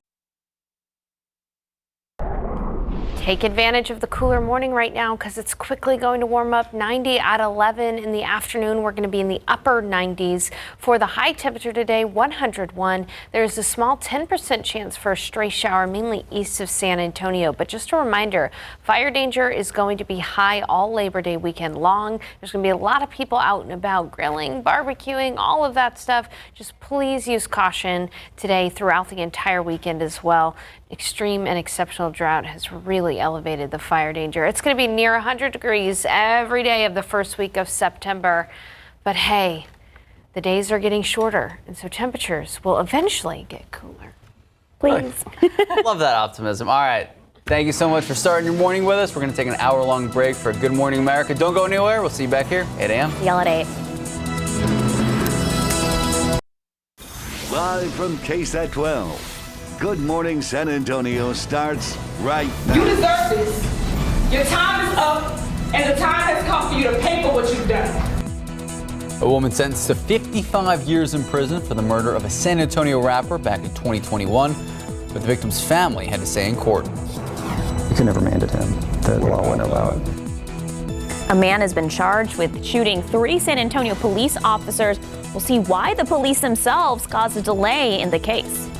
Take advantage of the cooler morning right now because it's quickly going to warm up. 90 at 11 in the afternoon. We're going to be in the upper 90s. For the high temperature today, 101. There's a small 10% chance for a stray shower, mainly east of San Antonio. But just a reminder, fire danger is going to be high all Labor Day weekend long. There's going to be a lot of people out and about grilling, barbecuing, all of that stuff. Just please use caution today throughout the entire weekend as well. Extreme and exceptional drought has really elevated the fire danger. It's going to be near 100 degrees every day of the first week of September. But hey, the days are getting shorter, and so temperatures will eventually get cooler. Please. Love that optimism. All right. Thank you so much for starting your morning with us. We're going to take an hour-long break for Good Morning America. Don't go anywhere. We'll see you back here, 8 a.m. See y'all at 8. Live from KSAT 12. Good Morning San Antonio starts right now. You deserve this. Your time is up, and the time has come for you to pay for what you've done. A woman sentenced to 55 years in prison for the murder of a San Antonio rapper back in 2021. But the victim's family had to say in court. We could never mandate him. The law wouldn't allow it. A man has been charged with shooting 3 San Antonio police officers. We'll see why the police themselves caused a delay in the case.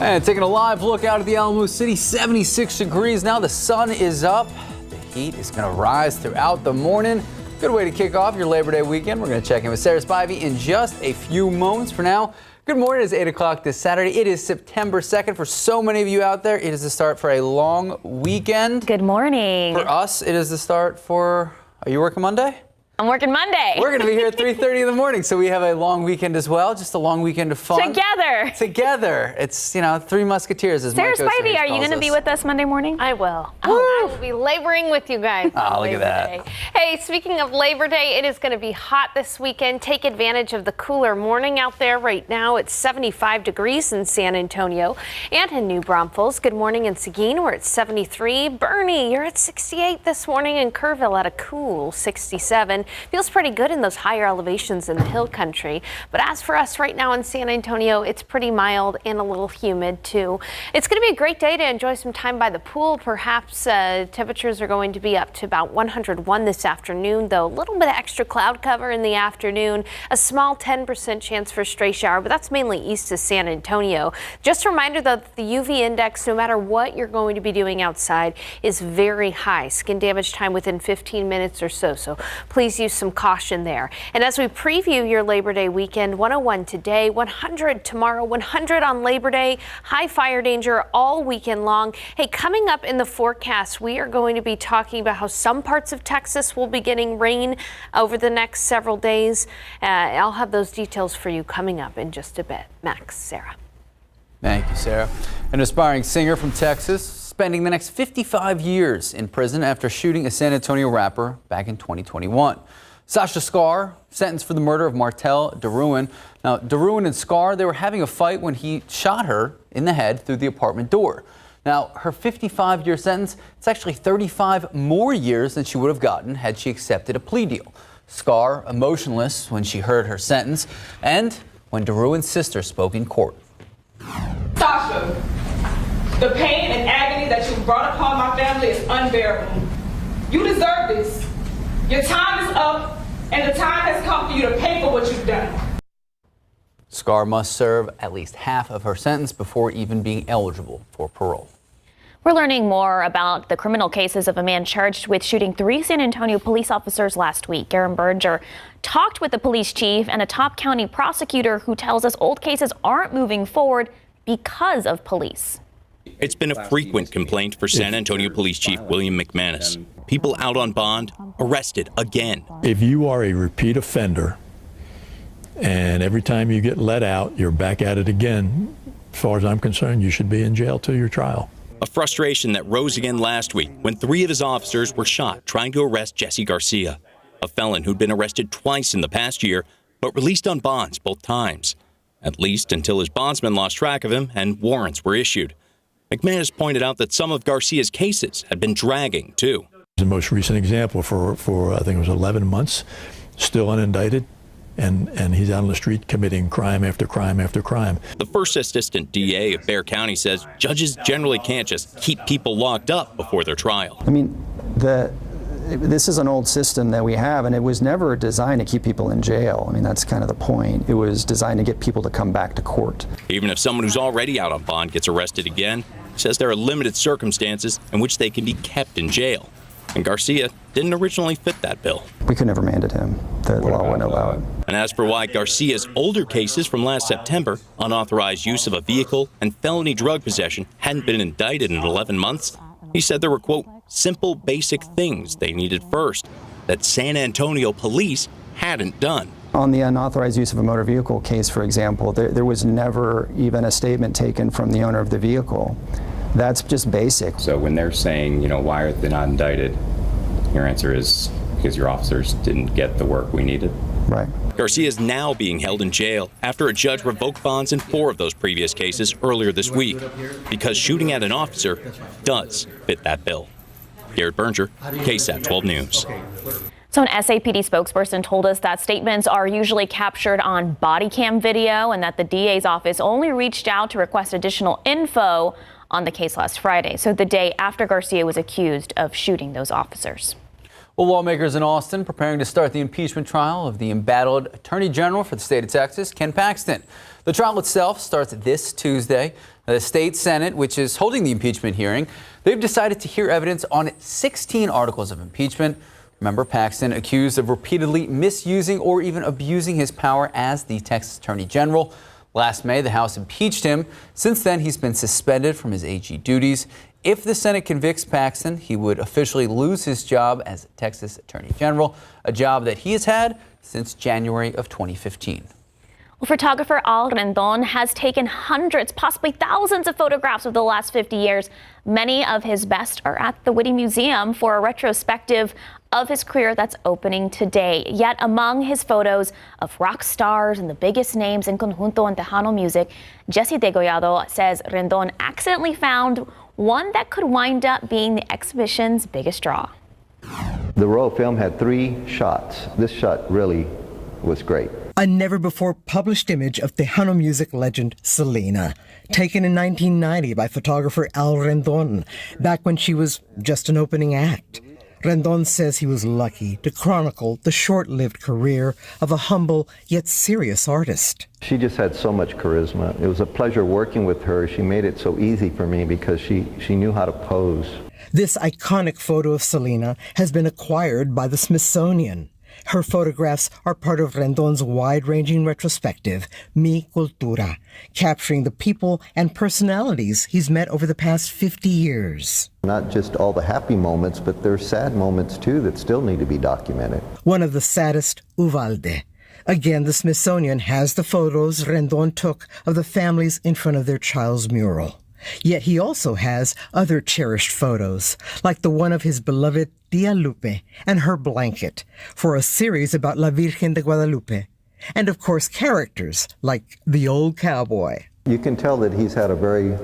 And taking a live look out at the Alamo City, 76 degrees now. The sun is up. The heat is going to rise throughout the morning. Good way to kick off your Labor Day weekend. We're going to check in with Sarah Spivey in just a few moments. For now, good morning. It's 8 o'clock this Saturday. It is September 2nd. For so many of you out there, it is the start for a long weekend. Good morning. For us, it is the start for, are you working Monday? I'm working Monday. We're going to be here at 3:30 in the morning, so we have a long weekend as well. Just a long weekend of fun. Together. It's, Three Musketeers, as Sarah Mike Spivey, are you going to be with us Monday morning? I will. I will be laboring with you guys. Oh, look at that. Day. Hey, speaking of Labor Day, it is going to be hot this weekend. Take advantage of the cooler morning out there right now. It's 75 degrees in San Antonio and in New Braunfels. Good morning in Seguin. We're at 73. Bernie, you're at 68 this morning, and Kerrville at a cool 67. Feels pretty good in those higher elevations in the hill country. But as for us right now in San Antonio, it's pretty mild and a little humid too. It's going to be a great day to enjoy some time by the pool. Perhaps temperatures are going to be up to about 101 this afternoon, though a little bit of extra cloud cover in the afternoon. A small 10% chance for a stray shower, but that's mainly east of San Antonio. Just a reminder though, that the UV index, no matter what you're going to be doing outside, is very high. Skin damage time within 15 minutes or so. So please use some caution there. And as we preview your Labor Day weekend, 101 today, 100 tomorrow, 100 on Labor Day, high fire danger all weekend long. Hey, coming up in the forecast, we are going to be talking about how some parts of Texas will be getting rain over the next several days. I'll have those details for you coming up in just a bit. Max, Sarah. Thank you, Sarah. An aspiring singer from Texas spending the next 55 years in prison after shooting a San Antonio rapper back in 2021. Sasha Scar, sentenced for the murder of Martell DeRuin. Now, DeRuin and Scar, they were having a fight when he shot her in the head through the apartment door. Now, her 55-year sentence, it's actually 35 more years than she would have gotten had she accepted a plea deal. Scar, emotionless when she heard her sentence, and when DeRuin's sister spoke in court. Sasha, the pain and agony that you brought upon my family is unbearable. You deserve this. Your time is up, and the time has come for you to pay for what you've done. Scar must serve at least half of her sentence before even being eligible for parole. We're learning more about the criminal cases of a man charged with shooting 3 San Antonio police officers last week. Aaron Berger talked with the police chief and a top county prosecutor who tells us old cases aren't moving forward because of police. It's been a frequent complaint for San Antonio Police Chief William McManus. People out on bond, arrested again. If you are a repeat offender and every time you get let out, you're back at it again, as far as I'm concerned, you should be in jail till your trial. A frustration that rose again last week when 3 of his officers were shot trying to arrest Jesse Garcia, a felon who'd been arrested twice in the past year, but released on bonds both times, at least until his bondsman lost track of him and warrants were issued. McManus pointed out that some of Garcia's cases had been dragging, too. The most recent example for I think it was 11 months, still unindicted, and he's out on the street committing crime after crime after crime. The first assistant DA of Bexar County says judges generally can't just keep people locked up before their trial. I mean, this is an old system that we have, and it was never designed to keep people in jail. I mean, that's kind of the point. It was designed to get people to come back to court. Even if someone who's already out on bond gets arrested again, says there are limited circumstances in which they can be kept in jail. And Garcia didn't originally fit that bill. We could never mandate him. The law wouldn't allow it. And as for why Garcia's older cases from last September, unauthorized use of a vehicle and felony drug possession, hadn't been indicted in 11 months, he said there were, quote, simple, basic things they needed first that San Antonio police hadn't done. On the unauthorized use of a motor vehicle case, for example, there was never even a statement taken from the owner of the vehicle. That's just basic. So when they're saying, why are they not indicted? Your answer is because your officers didn't get the work we needed? Right. Garcia is now being held in jail after a judge revoked bonds in 4 of those previous cases earlier this week because shooting at an officer does fit that bill. Garrett Berger, KSAT 12 News. So an SAPD spokesperson told us that statements are usually captured on body cam video and that the DA's office only reached out to request additional info on the case last Friday, so the day after Garcia was accused of shooting those officers. Well, lawmakers in Austin preparing to start the impeachment trial of the embattled Attorney General for the state of Texas, Ken Paxton. The trial itself starts this Tuesday. The state Senate, which is holding the impeachment hearing, they've decided to hear evidence on 16 articles of impeachment. Remember, Paxton accused of repeatedly misusing or even abusing his power as the Texas Attorney General. Last May, the House impeached him. Since then, he's been suspended from his AG duties. If the Senate convicts Paxton, he would officially lose his job as Texas Attorney General, a job that he has had since January of 2015. Well, photographer Al Rendon has taken hundreds, possibly thousands of photographs of the last 50 years. Many of his best are at the Whitty Museum for a retrospective of his career that's opening today. Yet among his photos of rock stars and the biggest names in conjunto and Tejano music, Jesse Degollado says Rendon accidentally found one that could wind up being the exhibition's biggest draw. The roll of film had 3 shots. This shot really was great. A never-before-published image of Tejano music legend Selena, taken in 1990 by photographer Al Rendon, back when she was just an opening act. Rendon says he was lucky to chronicle the short-lived career of a humble yet serious artist. She just had so much charisma. It was a pleasure working with her. She made it so easy for me because she knew how to pose. This iconic photo of Selena has been acquired by the Smithsonian. Her photographs are part of Rendon's wide-ranging retrospective, Mi Cultura, capturing the people and personalities he's met over the past 50 years. Not just all the happy moments, but there's sad moments too that still need to be documented. One of the saddest, Uvalde. Again, the Smithsonian has the photos Rendon took of the families in front of their child's mural. Yet he also has other cherished photos, like the one of his beloved Tia Lupe and her blanket, for a series about La Virgen de Guadalupe. And of course, characters like the old cowboy. You can tell that he's had a very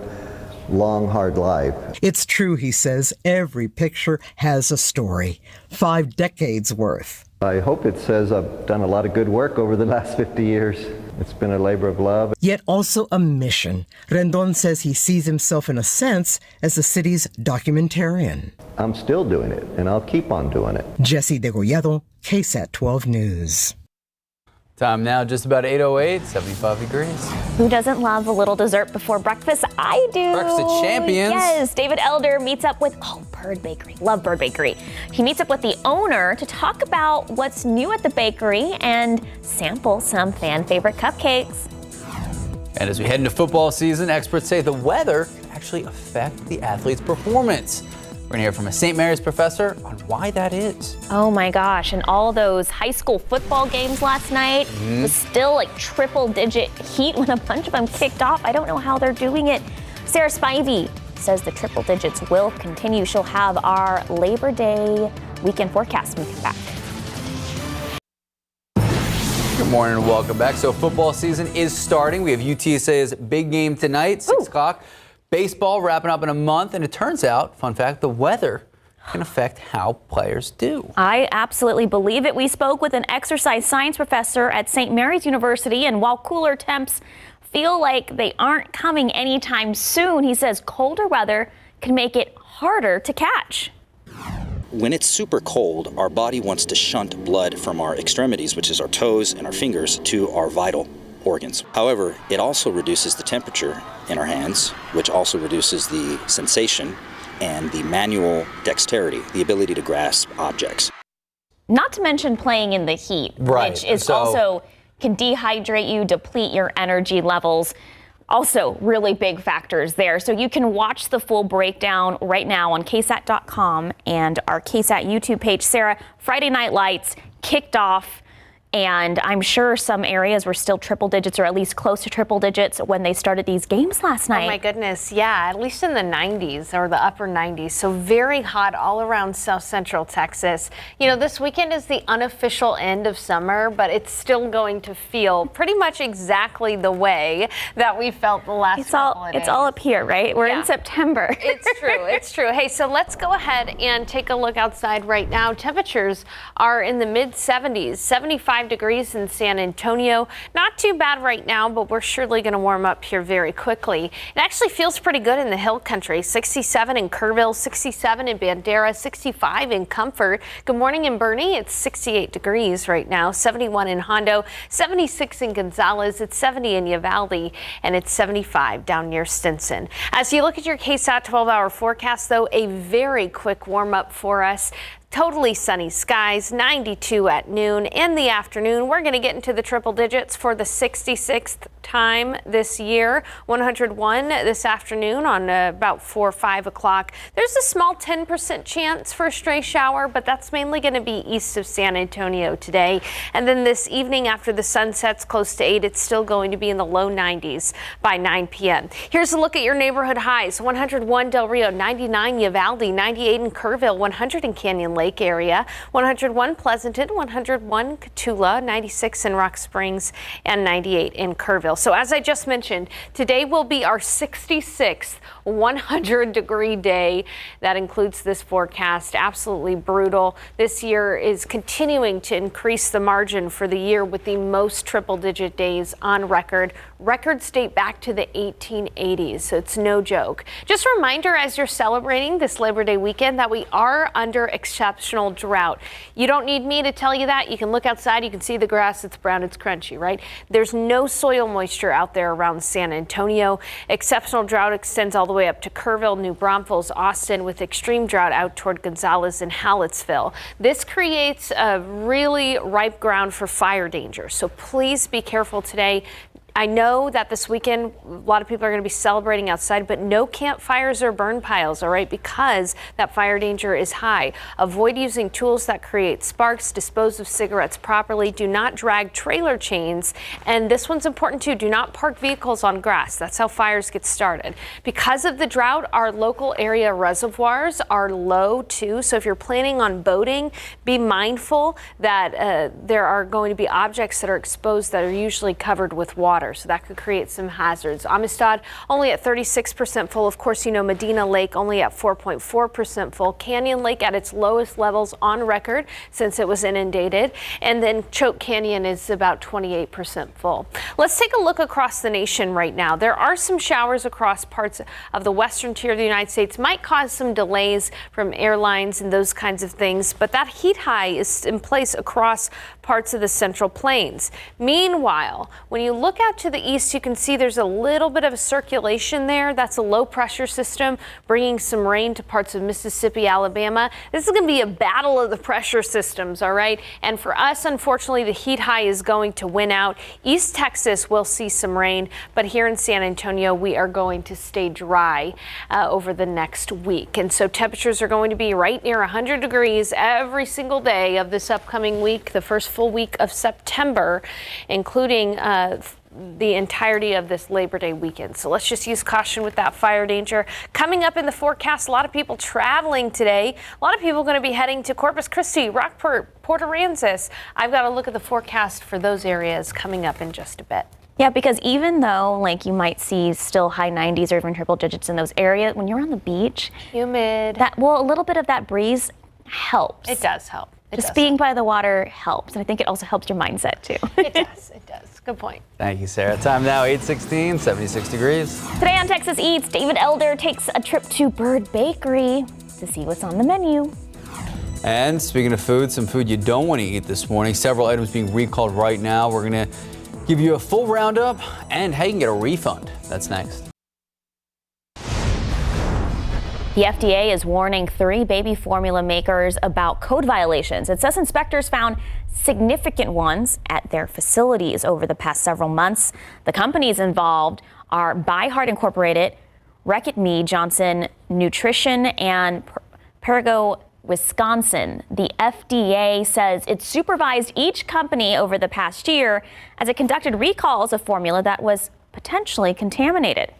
long, hard life. It's true, he says, every picture has a story, 5 decades worth. I hope it says I've done a lot of good work over the last 50 years. It's been a labor of love. Yet also a mission. Rendon says he sees himself in a sense as the city's documentarian. I'm still doing it, and I'll keep on doing it. Jesse Degollado, KSAT 12 News. Time now just about 8:08, 75 degrees. Who doesn't love a little dessert before breakfast? I do. Breakfast of Champions. Yes, David Elder meets up with Bird Bakery. Love Bird Bakery. He meets up with the owner to talk about what's new at the bakery and sample some fan favorite cupcakes. And as we head into football season, experts say the weather can actually affect the athlete's performance. We're going to hear from a St. Mary's professor on why that is. Oh my gosh, and all those high school football games last night was still like triple-digit heat when a bunch of them kicked off. I don't know how they're doing it. Sarah Spivey says the triple digits will continue. She'll have our Labor Day weekend forecast when we come back. Good morning and welcome back. So football season is starting. We have UTSA's big game tonight, 6 o'clock. Baseball wrapping up in a month, and it turns out, fun fact, the weather can affect how players do. I absolutely believe it. We spoke with an exercise science professor at St. Mary's University, and while cooler temps feel like they aren't coming anytime soon, he says colder weather can make it harder to catch. When it's super cold, our body wants to shunt blood from our extremities, which is our toes and our fingers, to our vital organs. However, it also reduces the temperature in our hands, which also reduces the sensation and the manual dexterity, the ability to grasp objects. Not to mention playing in the heat, which is also can dehydrate you, deplete your energy levels. Also, really big factors there. So you can watch the full breakdown right now on KSAT.com and our KSAT YouTube page. Sarah, Friday Night Lights kicked off And I'm sure some areas were still triple digits or at least close to triple digits when they started these games last night. Oh my goodness, yeah, at least in the 90s or the upper 90s. So very hot all around South Central Texas. You know, this weekend is the unofficial end of summer, but it's still going to feel pretty much exactly the way that we felt the last couple of days. It's all up here, right? We're in September. It's true. It's true. Hey, so let's go ahead and take a look outside right now. Temperatures are in the mid 70s, 75 degrees in San Antonio. Not too bad right now, but we're surely going to warm up here very quickly. It actually feels pretty good in the hill country. 67 in Kerrville, 67 in Bandera, 65 in Comfort. Good morning in Bernie. It's 68 degrees right now. 71 in Hondo, 76 in Gonzales. It's 70 in Uvalde, and it's 75 down near Stinson. As you look at your KSAT 12-hour forecast, though, a very quick warm up for us. Totally sunny skies, 92 at noon. In the afternoon, we're going to get into the triple digits for the 66th time this year. 101 this afternoon on about 4 or 5 o'clock. There's a small 10% chance for a stray shower, but that's mainly going to be east of San Antonio today. And then this evening after the sun sets close to 8, it's still going to be in the low 90s by 9 p.m. Here's a look at your neighborhood highs. 101 Del Rio, 99 Uvalde, 98 in Kerrville, 100 in Canyon Lake area, 101 Pleasanton, 101 Cotulla, 96 in Rock Springs, and 98 in Kerrville. So as I just mentioned, today will be our 66th 100-degree day. That includes this forecast. Absolutely brutal. This year is continuing to increase the margin for the year with the most triple-digit days on record. Records date back to the 1880s, so it's no joke. Just a reminder as you're celebrating this Labor Day weekend that we are under exceptional drought. You don't need me to tell you that. You can look outside, you can see the grass, it's brown, it's crunchy, right? There's no soil moisture out there around San Antonio. Exceptional drought extends all the way up to Kerrville, New Braunfels, Austin, with extreme drought out toward Gonzales and Hallettsville. This creates a really ripe ground for fire danger, so please be careful today. I know that this weekend, a lot of people are going to be celebrating outside, but no campfires or burn piles, all right, because that fire danger is high. Avoid using tools that create sparks, dispose of cigarettes properly, do not drag trailer chains, and this one's important too, do not park vehicles on grass. That's how fires get started. Because of the drought, our local area reservoirs are low too, so if you're planning on boating, be mindful that there are going to be objects that are exposed that are usually covered with water. So that could create some hazards. Amistad only at 36% full. Of course, you know, Medina Lake only at 4.4% full. Canyon Lake at its lowest levels on record since it was inundated. And then Choke Canyon is about 28% full. Let's take a look across the nation right now. There are some showers across parts of the western tier of the United States. Might cause some delays from airlines and those kinds of things, but that heat high is in place across parts of the Central Plains. Meanwhile, when you look out to the east, you can see there's a little bit of a circulation there. That's a low pressure system bringing some rain to parts of Mississippi, Alabama. This is going to be a battle of the pressure systems, all right? And for us, unfortunately, the heat high is going to win out. East Texas will see some rain, but here in San Antonio, we are going to stay dry over the next week. And so temperatures are going to be right near 100 degrees every single day of this upcoming week, the first full week of September, including the entirety of this Labor Day weekend. So let's just use caution with that fire danger. Coming up in the forecast, a lot of people traveling today. A lot of people going to be heading to Corpus Christi, Rockport, Port Aransas. I've got to look at the forecast for those areas coming up in just a bit. Yeah, because even though like you might see still high 90s or even triple digits in those areas, when you're on the beach, humid, a little bit of that breeze helps. It does help. Just being by the water helps. And I think it also helps your mindset too. It does. It does. Good point. Thank you, Sarah. Time now, 8:16, 76 degrees. Today on Texas Eats, David Elder takes a trip to Bird Bakery to see what's on the menu. And speaking of food, some food you don't want to eat this morning. Several items being recalled right now. We're going to give you a full roundup and how you can get a refund. That's next. The FDA is warning 3 baby formula makers about code violations. It says inspectors found significant ones at their facilities over the past several months. The companies involved are By Heart Incorporated, Reckitt Mead Johnson Nutrition, and Perrigo Wisconsin. The FDA says it supervised each company over the past year as it conducted recalls of formula that was potentially contaminated.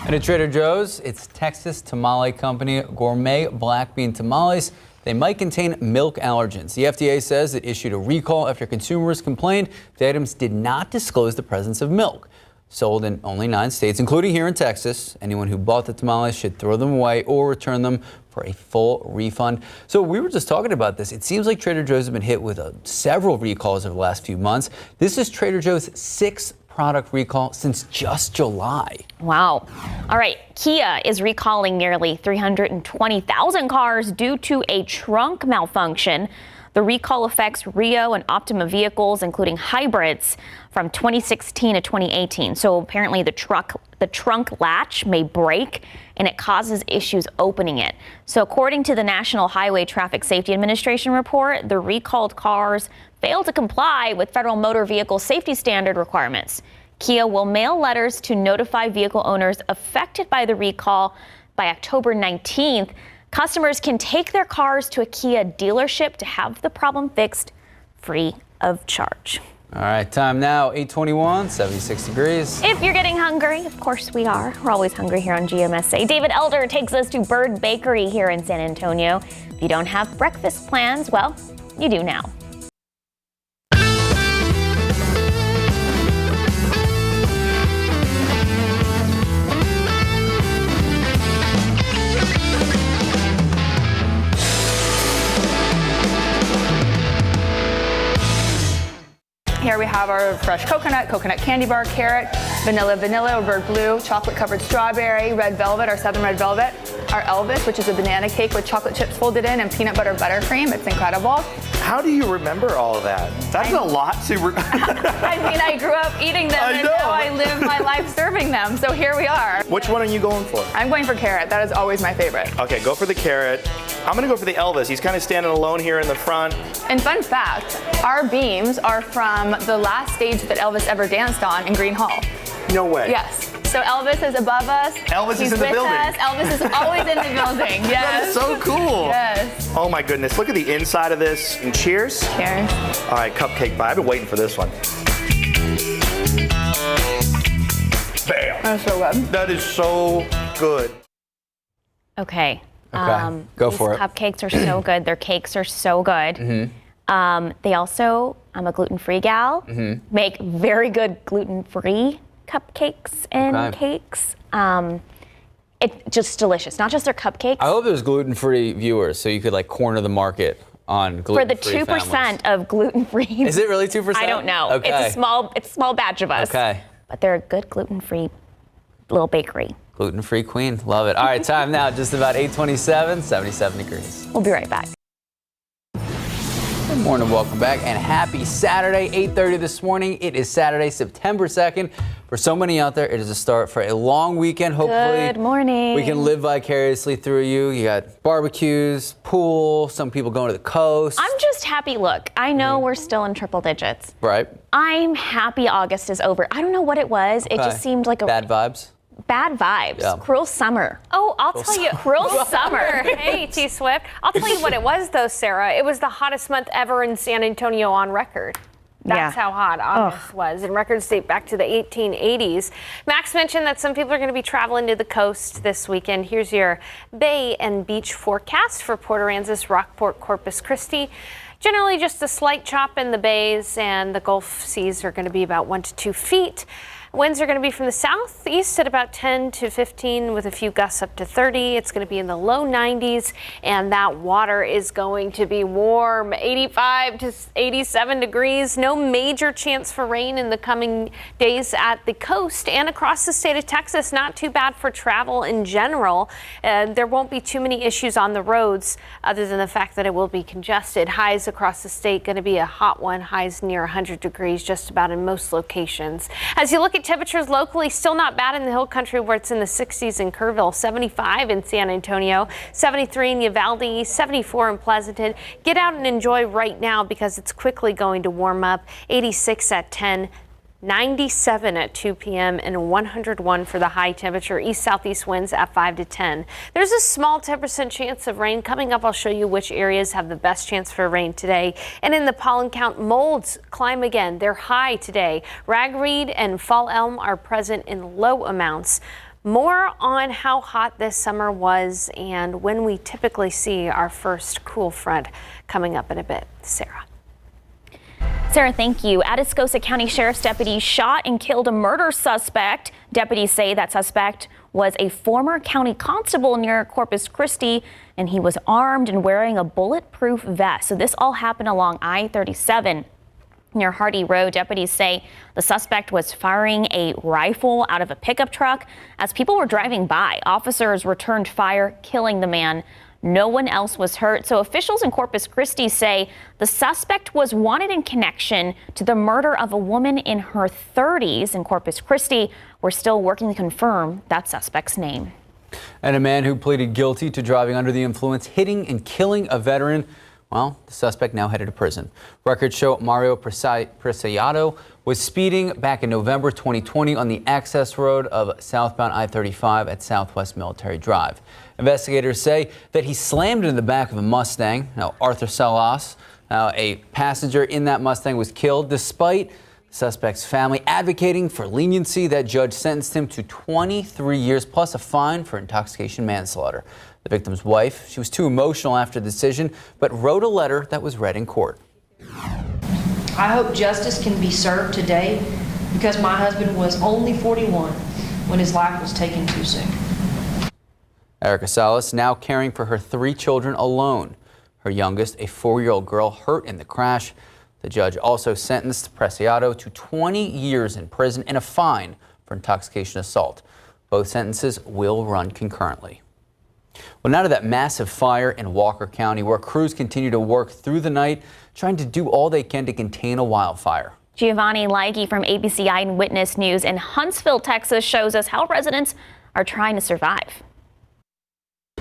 And at Trader Joe's, it's Texas tamale company Gourmet Black Bean Tamales. They might contain milk allergens. The FDA says it issued a recall after consumers complained the items did not disclose the presence of milk. Sold in only 9 states, including here in Texas. Anyone who bought the tamales should throw them away or return them for a full refund. So we were just talking about this. It seems like Trader Joe's has been hit with several recalls over the last few months. This is Trader Joe's 6th product recall since just July. Wow. All right. Kia is recalling nearly 320,000 cars due to a trunk malfunction. The recall affects Rio and Optima vehicles, including hybrids, from 2016 to 2018. So apparently the trunk latch may break and it causes issues opening it. So according to the National Highway Traffic Safety Administration report, the recalled cars failed to comply with federal motor vehicle safety standard requirements. Kia will mail letters to notify vehicle owners affected by the recall by October 19th. Customers can take their cars to a Kia dealership to have the problem fixed free of charge. All right, time now, 8:21, 76 degrees. If you're getting hungry, of course we are. We're always hungry here on GMSA. David Elder takes us to Bird Bakery here in San Antonio. If you don't have breakfast plans, well, you do now. Here we have our fresh coconut candy bar, carrot, vanilla, or bird blue, chocolate covered strawberry, red velvet, our southern red velvet, our Elvis, which is a banana cake with chocolate chips folded in and peanut butter buttercream. It's incredible. How do you remember all of that? That's a lot to I mean, I grew up eating them and now I live my life serving them. So here we are. Which one are you going for? I'm going for carrot. That is always my favorite. Okay, go for the carrot. I'm gonna go for the Elvis. He's kind of standing alone here in the front. And fun fact, our beams are from the last stage that Elvis ever danced on in Green Hall. No way. Yes. So Elvis is above us. Elvis He's is in the with building. us. Elvis is always in the building. Yes. That is so cool. Yes. Oh my goodness, look at the inside of this. And cheers. Cheers. All right, cupcake pie. I've been waiting for this one. Bam. That's so good. That is so good. Okay. Go for it. These cupcakes are so good. Their cakes are so good. Mm-hmm. They also, I'm a gluten-free gal, make very good gluten-free cupcakes and cakes. It's just delicious. Not just their cupcakes. I hope there's gluten-free viewers so you could like corner the market on gluten-free For the 2% families. of gluten-free. Is it really 2%? I don't know. Okay. It's a small batch of us. Okay. But they're a good gluten-free little bakery. Gluten-free queen. Love it. All right, time now, just about 8:27, 77 degrees. We'll be right back. Good morning, welcome back, and happy Saturday, 8:30 this morning. It is Saturday, September 2nd. For so many out there, it is a start for a long weekend. Hopefully, Good morning. we can live vicariously through you. You got barbecues, pool, some people going to the coast. I'm just happy. Look, I know we're still in triple digits. Right. I'm happy August is over. I don't know what it was. It just seemed like a bad vibes. Bad vibes. Yeah. Cruel summer. Oh, I'll tell you. Cruel summer. Hey, T Swift. I'll tell you what it was, though, Sarah. It was the hottest month ever in San Antonio on record. That's how hot August was. And records date back to the 1880s. Max mentioned that some people are going to be traveling to the coast this weekend. Here's your bay and beach forecast for Port Aransas, Rockport, Corpus Christi. Generally just a slight chop in the bays, and the Gulf seas are going to be about 1 to 2 feet. Winds are going to be from the southeast at about 10 to 15 with a few gusts up to 30. It's going to be in the low 90s, and that water is going to be warm, 85 to 87 degrees. No major chance for rain in the coming days at the coast and across the state of Texas. Not too bad for travel in general. There won't be too many issues on the roads other than the fact that it will be congested. Highs across the state going to be a hot one. Highs near 100 degrees just about in most locations. As you look at temperatures locally, still not bad in the hill country where it's in the 60s in Kerrville, 75 in San Antonio, 73 in Uvalde, 74 in Pleasanton. Get out and enjoy right now because it's quickly going to warm up. 86 at 10. 97 at 2 p.m. and 101 for the high temperature. East-southeast winds at 5 to 10. There's a small 10% chance of rain. Coming up, I'll show you which areas have the best chance for rain today. And in the pollen count, molds climb again. They're high today. Ragweed and fall elm are present in low amounts. More on how hot this summer was and when we typically see our first cool front coming up in a bit. Sarah. Sarah, thank you. Atascosa County Sheriff's deputies shot and killed a murder suspect. Deputies say that suspect was a former county constable near Corpus Christi, and he was armed and wearing a bulletproof vest. So this all happened along I-37 near Hardy Road. Deputies say the suspect was firing a rifle out of a pickup truck. As people were driving by, officers returned fire, killing the man. No one else was hurt. So officials in Corpus Christi say the suspect was wanted in connection to the murder of a woman in her 30s in Corpus Christi. We're still working to confirm that suspect's name. And a man who pleaded guilty to driving under the influence, hitting and killing a veteran. Well, the suspect now headed to prison. Records show Mario Preciado was speeding back in November 2020 on the access road of southbound I-35 at Southwest Military Drive. Investigators say that he slammed into the back of a Mustang. Now, Arthur Salas, a passenger in that Mustang, was killed despite the suspect's family advocating for leniency. That judge sentenced him to 23 years plus a fine for intoxication manslaughter. The victim's wife, she was too emotional after the decision, but wrote a letter that was read in court. I hope justice can be served today because my husband was only 41 when his life was taken too soon. Erica Salas now caring for her 3 children alone. Her youngest, a 4-year-old girl, hurt in the crash. The judge also sentenced Preciado to 20 years in prison and a fine for intoxication assault. Both sentences will run concurrently. Well, now to that massive fire in Walker County, where crews continue to work through the night, trying to do all they can to contain a wildfire. Giovanni Leige from ABC Eyewitness News in Huntsville, Texas, shows us how residents are trying to survive.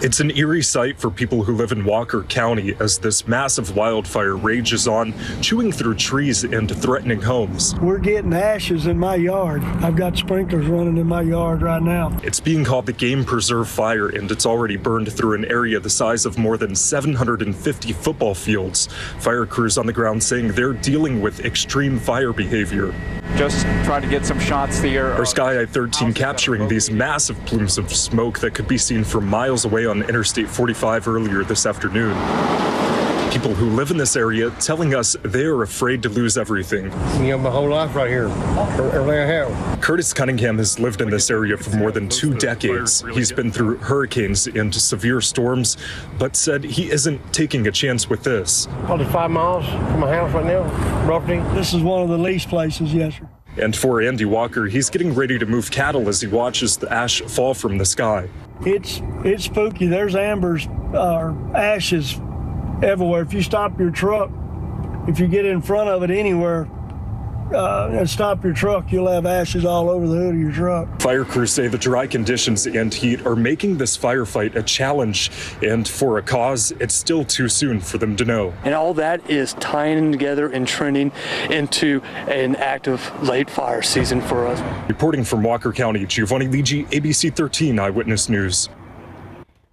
It's an eerie sight for people who live in Walker County as this massive wildfire rages on, chewing through trees and threatening homes. We're getting ashes in my yard. I've got sprinklers running in my yard right now. It's being called the Game Preserve Fire, and it's already burned through an area the size of more than 750 football fields. Fire crews on the ground saying they're dealing with extreme fire behavior. Just trying to get some shots here. Our Sky I-13 capturing these massive plumes of smoke that could be seen from miles away on Interstate 45 earlier this afternoon. People who live in this area telling us they are afraid to lose everything. You know, my whole life right here, everything I have. Curtis Cunningham has lived in this area for more than 2 decades. He's been through hurricanes and severe storms, but said he isn't taking a chance with this. Probably 5 miles from my house right now, roughly. This is one of the least places, yes, sir. And for Andy Walker, he's getting ready to move cattle as he watches the ash fall from the sky. It's spooky. There's ambers, ashes everywhere. If you stop your truck, if you get in front of it anywhere and stop your truck, you'll have ashes all over the hood of your truck. Fire crews say the dry conditions and heat are making this firefight a challenge, and for a cause it's still too soon for them to know. And all that is tying together and trending into an active late fire season for us. Reporting from Walker County, Giovanni Leige, ABC 13 Eyewitness News.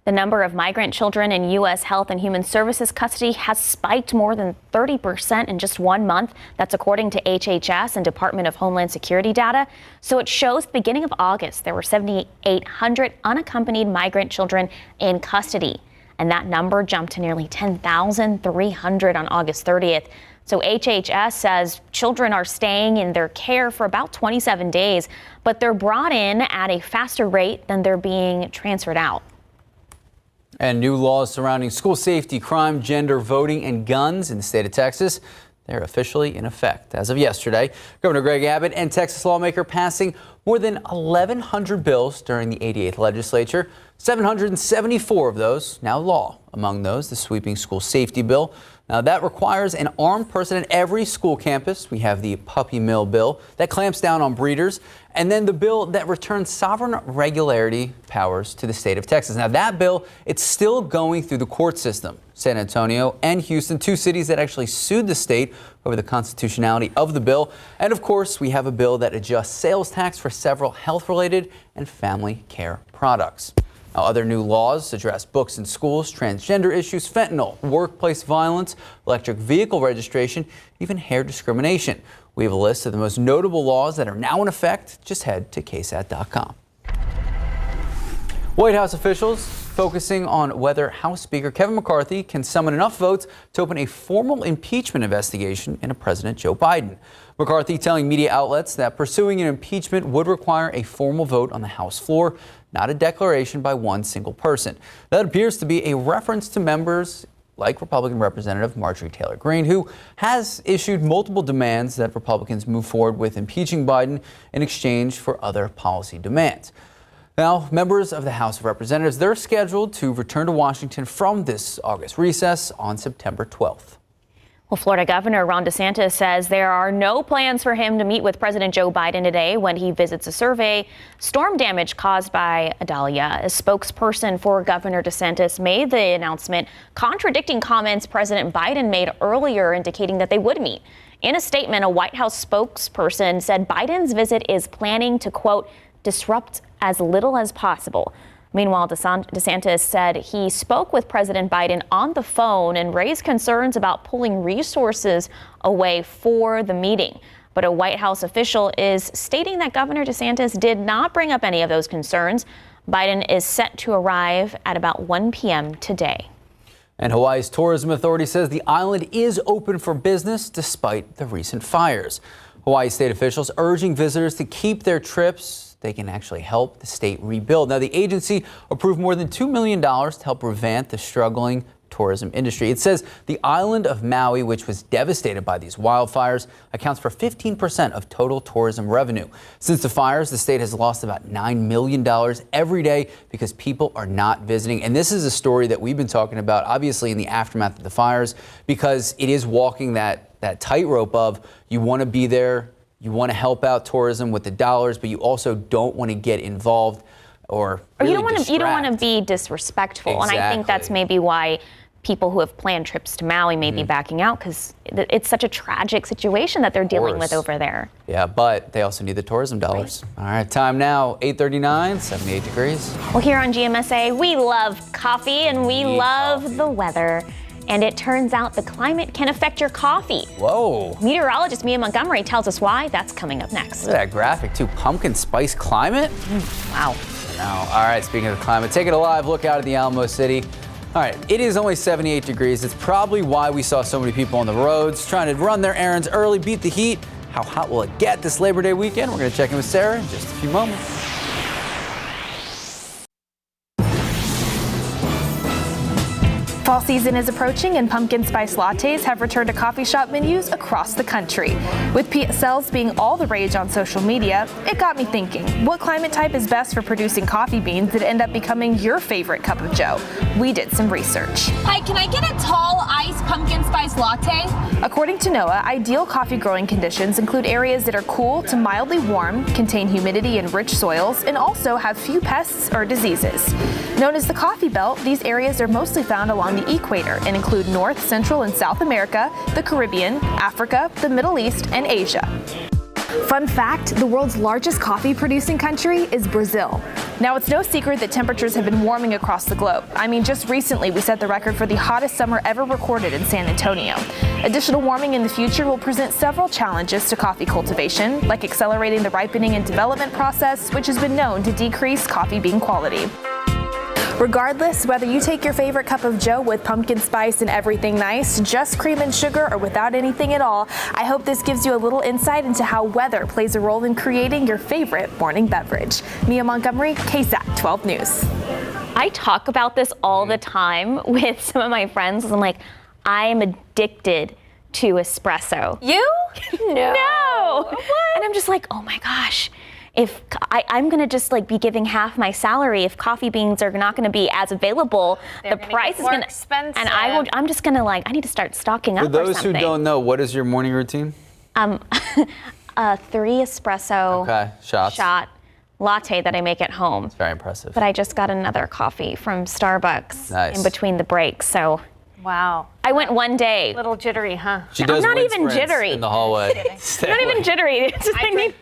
The number of migrant children in U.S. Health and Human Services custody has spiked more than 30% in just 1 month. That's according to HHS and Department of Homeland Security data. So it shows the beginning of August, there were 7,800 unaccompanied migrant children in custody. And that number jumped to nearly 10,300 on August 30th. So HHS says children are staying in their care for about 27 days, but they're brought in at a faster rate than they're being transferred out. And new laws surrounding school safety, crime, gender, voting, and guns in the state of Texas, they're officially in effect. As of yesterday, Governor Greg Abbott and Texas lawmaker passing more than 1,100 bills during the 88th legislature. 774 of those now law. Among those, the sweeping school safety bill. Now, that requires an armed person at every school campus. We have the puppy mill bill that clamps down on breeders, and then the bill that returns sovereign regularity powers to the state of Texas. Now, that bill, it's still going through the court system. San Antonio and Houston, two cities that actually sued the state over the constitutionality of the bill. And of course, we have a bill that adjusts sales tax for several health-related and family care products. Now, other new laws address books in schools, transgender issues, fentanyl, workplace violence, electric vehicle registration, even hair discrimination. We have a list of the most notable laws that are now in effect. Just head to KSAT.com. White House officials focusing on whether House Speaker Kevin McCarthy can summon enough votes to open a formal impeachment investigation into President Joe Biden. McCarthy telling media outlets that pursuing an impeachment would require a formal vote on the House floor, not a declaration by one single person. That appears to be a reference to members like Republican Representative Marjorie Taylor Greene, who has issued multiple demands that Republicans move forward with impeaching Biden in exchange for other policy demands. Now, members of the House of Representatives, they're scheduled to return to Washington from this August recess on September 12th. Well, Florida Governor Ron DeSantis says there are no plans for him to meet with President Joe Biden today when he visits a survey storm damage caused by Idalia. A spokesperson for Governor DeSantis made the announcement contradicting comments President Biden made earlier indicating that they would meet. In a statement, a White House spokesperson said Biden's visit is planning to, quote, disrupt as little as possible. Meanwhile, DeSantis said he spoke with President Biden on the phone and raised concerns about pulling resources away for the meeting. But a White House official is stating that Governor DeSantis did not bring up any of those concerns. Biden is set to arrive at about 1 p.m. today. And Hawaii's tourism authority says the island is open for business despite the recent fires. Hawaii state officials urging visitors to keep their trips. They can actually help the state rebuild. Now, the agency approved more than $2 million to help prevent the struggling tourism industry. It says the island of Maui, which was devastated by these wildfires, accounts for 15% of total tourism revenue. Since the fires, the state has lost about $9 million every day because people are not visiting. And this is a story that we've been talking about, obviously, in the aftermath of the fires, because it is walking that tightrope of you want to be there, you want to help out tourism with the dollars, but you also don't want to get involved or really you don't want to be disrespectful. Exactly. And I think that's maybe why people who have planned trips to Maui may be backing out, because it's such a tragic situation that they're dealing with over there. Yeah, but they also need the tourism dollars. Right. All right, time now, 8:39, 78 degrees. Well, here on GMSA, we love coffee and we love the weather. And it turns out the climate can affect your coffee. Whoa. Meteorologist Mia Montgomery tells us why. That's coming up next. Look at that graphic, too. Pumpkin spice climate? Wow. Now, all right, speaking of the climate, take it a live look out at the Alamo City. All right, it is only 78 degrees. It's probably why we saw so many people on the roads trying to run their errands early, beat the heat. How hot will it get this Labor Day weekend? We're going to check in with Sarah in just a few moments. Fall season is approaching and pumpkin spice lattes have returned to coffee shop menus across the country. With PSLs being all the rage on social media, it got me thinking, what climate type is best for producing coffee beans that end up becoming your favorite cup of joe? We did some research. Hi, can I get a tall iced pumpkin spice latte? According to NOAA, ideal coffee growing conditions include areas that are cool to mildly warm, contain humidity and rich soils, and also have few pests or diseases. Known as the coffee belt, these areas are mostly found along the equator and include North, Central, and South America, the Caribbean, Africa, the Middle East, and Asia. Fun fact, the world's largest coffee producing country is Brazil. Now, it's no secret that temperatures have been warming across the globe. I mean, just recently we set the record for the hottest summer ever recorded in San Antonio. Additional warming in the future will present several challenges to coffee cultivation, like accelerating the ripening and development process, which has been known to decrease coffee bean quality. Regardless, whether you take your favorite cup of joe with pumpkin spice and everything nice, just cream and sugar, or without anything at all, I hope this gives you a little insight into how weather plays a role in creating your favorite morning beverage. Mia Montgomery, KSAT 12 News. I talk about this all the time with some of my friends. I'm like, I'm addicted to espresso. You? No. What? And I'm just like, oh my gosh. if I'm going to just like be giving half my salary if coffee beans are not going to be as available, the price is going to expensive. And I'm just going to I need to start stocking up For those or something. who don't know, what is your morning routine? 3 espresso shot latte that I make at home. It's very impressive. But I just got another coffee from Starbucks Nice. in between the breaks, so. Wow. I went one day. Little jittery, huh? She does I'm not wind even sprints jittery. in the hallway. I'm not even jittery. It's just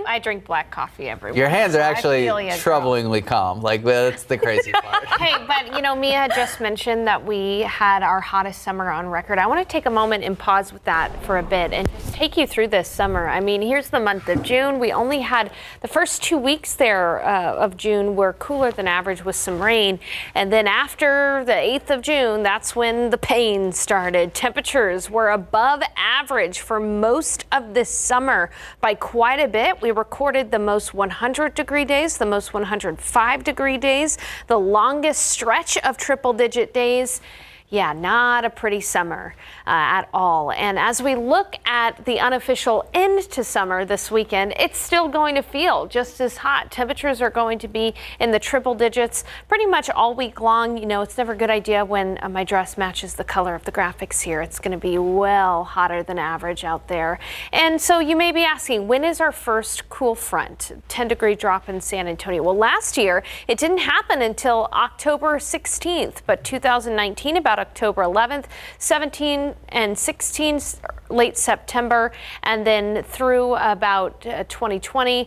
I drink black coffee every morning. Your hands are so I actually feel you, girl. troublingly calm. Like, that's the crazy part. Hey, but Mia had just mentioned that we had our hottest summer on record. I want to take a moment and pause with that for a bit and just take you through this summer. I mean, here's the month of June. We only had the first 2 weeks there of June were cooler than average with some rain. And then after the 8th of June, that's when the pain started. Temperatures were above average for most of this summer by quite a bit. We recorded the most 100-degree days, the most 105-degree days, the longest stretch of triple-digit days. Yeah, not a pretty summer at all. And as we look at the unofficial end to summer this weekend, it's still going to feel just as hot. Temperatures are going to be in the triple digits pretty much all week long. It's never a good idea when my dress matches the color of the graphics here. It's going to be well hotter than average out there. And so you may be asking, when is our first cool front? 10-degree drop in San Antonio. Well, last year it didn't happen until October 16th, but 2019 about October 11th, 17 and 16 late September, and then through about 2020.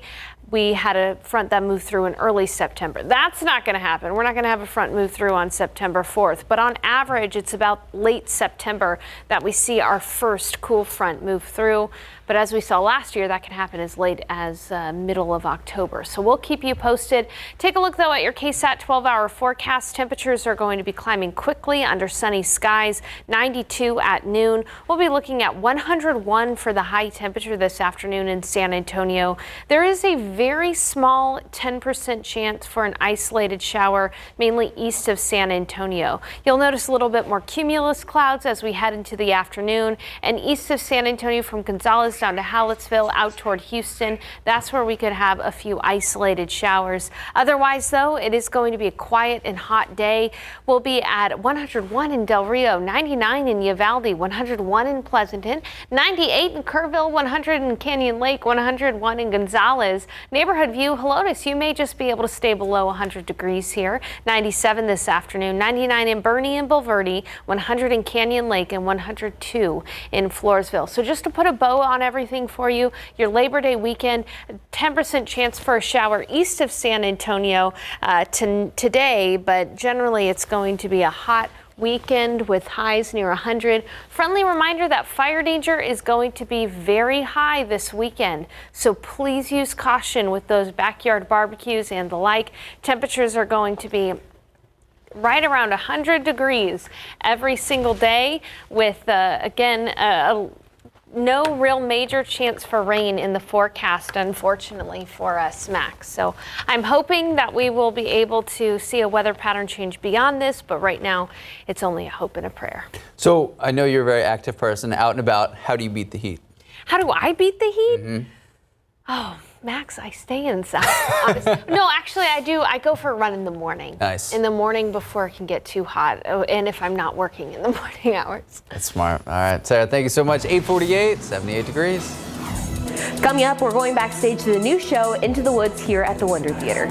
We had a front that moved through in early September. That's not going to happen. We're not going to have a front move through on September 4th. But on average, it's about late September that we see our first cool front move through. But as we saw last year, that can happen as late as middle of October. So we'll keep you posted. Take a look, though, at your KSAT 12-hour forecast. Temperatures are going to be climbing quickly under sunny skies, 92 at noon. We'll be looking at 101 for the high temperature this afternoon in San Antonio. There is a very small 10% chance for an isolated shower, mainly east of San Antonio. You'll notice a little bit more cumulus clouds as we head into the afternoon, and east of San Antonio from Gonzales down to Hallettsville out toward Houston. That's where we could have a few isolated showers. Otherwise, though, it is going to be a quiet and hot day. We'll be at 101 in Del Rio, 99 in Uvalde, 101 in Pleasanton, 98 in Kerrville, 100 in Canyon Lake, 101 in Gonzales. Neighborhood View, Helotes, you may just be able to stay below 100 degrees here. 97 this afternoon, 99 in Bernie and Bulverde, 100 in Canyon Lake, and 102 in Floresville. So just to put a bow on everything for you, your Labor Day weekend, 10% chance for a shower east of San Antonio today, but generally it's going to be a hot weekend with highs near 100. Friendly reminder that fire danger is going to be very high this weekend, so please use caution with those backyard barbecues and the like. Temperatures are going to be right around 100 degrees every single day with, no real major chance for rain in the forecast, unfortunately, for us, Max. So I'm hoping that we will be able to see a weather pattern change beyond this, but right now it's only a hope and a prayer. So I know you're a very active person, out and about. How do you beat the heat? How do I beat the heat? Mm-hmm. Oh, Max, I stay inside. No, actually, I do. I go for a run in the morning. Nice. In the morning before it can get too hot, and if I'm not working in the morning hours. That's smart. All right, Sarah, thank you so much. 8:48, 78 degrees. Coming up, we're going backstage to the new show, Into the Woods, here at the Wonder Theater.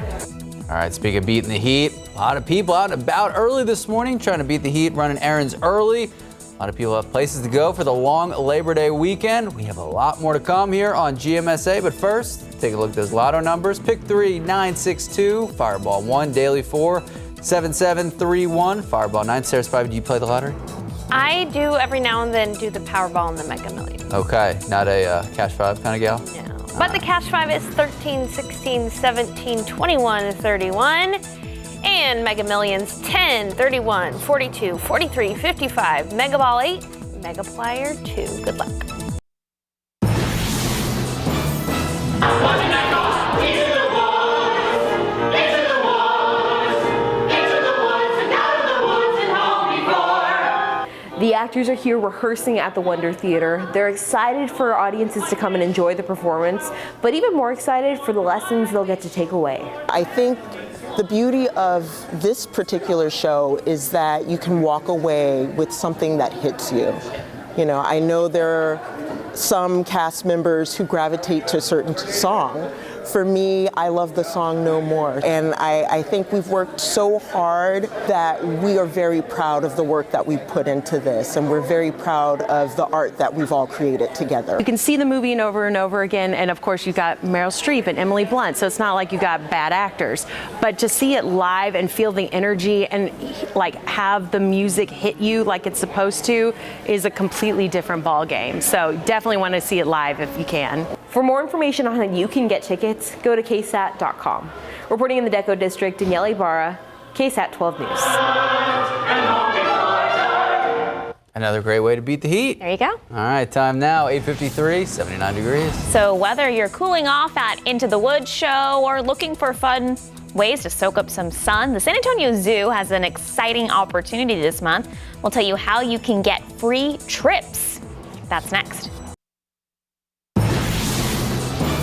All right, speaking of beating the heat, a lot of people out and about early this morning trying to beat the heat, running errands early. A lot of people have places to go for the long Labor Day weekend. We have a lot more to come here on GMSA, but first, take a look at those lotto numbers. Pick 3, 962, Fireball 1, Daily 4, 7731, Fireball 9. Sarah Spivey, do you play the lottery? I do every now and then do the Powerball and the Mega Millions. Okay, not a Cash 5 kind of gal? No. But the Cash 5 is 13, 16, 17, 21, 31. And Mega Millions 10, 31, 42, 43, 55, Mega Ball 8, Mega Plier 2. Good luck. The actors are here rehearsing at the Wonder Theater. They're excited for audiences to come and enjoy the performance, but even more excited for the lessons they'll get to take away. I think the beauty of this particular show is that you can walk away with something that hits you. You know, I know there are some cast members who gravitate to a certain song. For me, I love the song No More. And I think we've worked so hard that we are very proud of the work that we put into this. And we're very proud of the art that we've all created together. You can see the movie over and over again. And of course, you've got Meryl Streep and Emily Blunt. So it's not like you got bad actors. But to see it live and feel the energy and like have the music hit you like it's supposed to is a completely different ball game. So definitely want to see it live if you can. For more information on how you can get tickets, go to KSAT.com. Reporting in the Deco District, Danielle Ibarra, KSAT 12 News. Another great way to beat the heat. There you go. All right, time now, 8:53, 79 degrees. So whether you're cooling off at Into the Woods show or looking for fun ways to soak up some sun, the San Antonio Zoo has an exciting opportunity this month. We'll tell you how you can get free trips. That's next.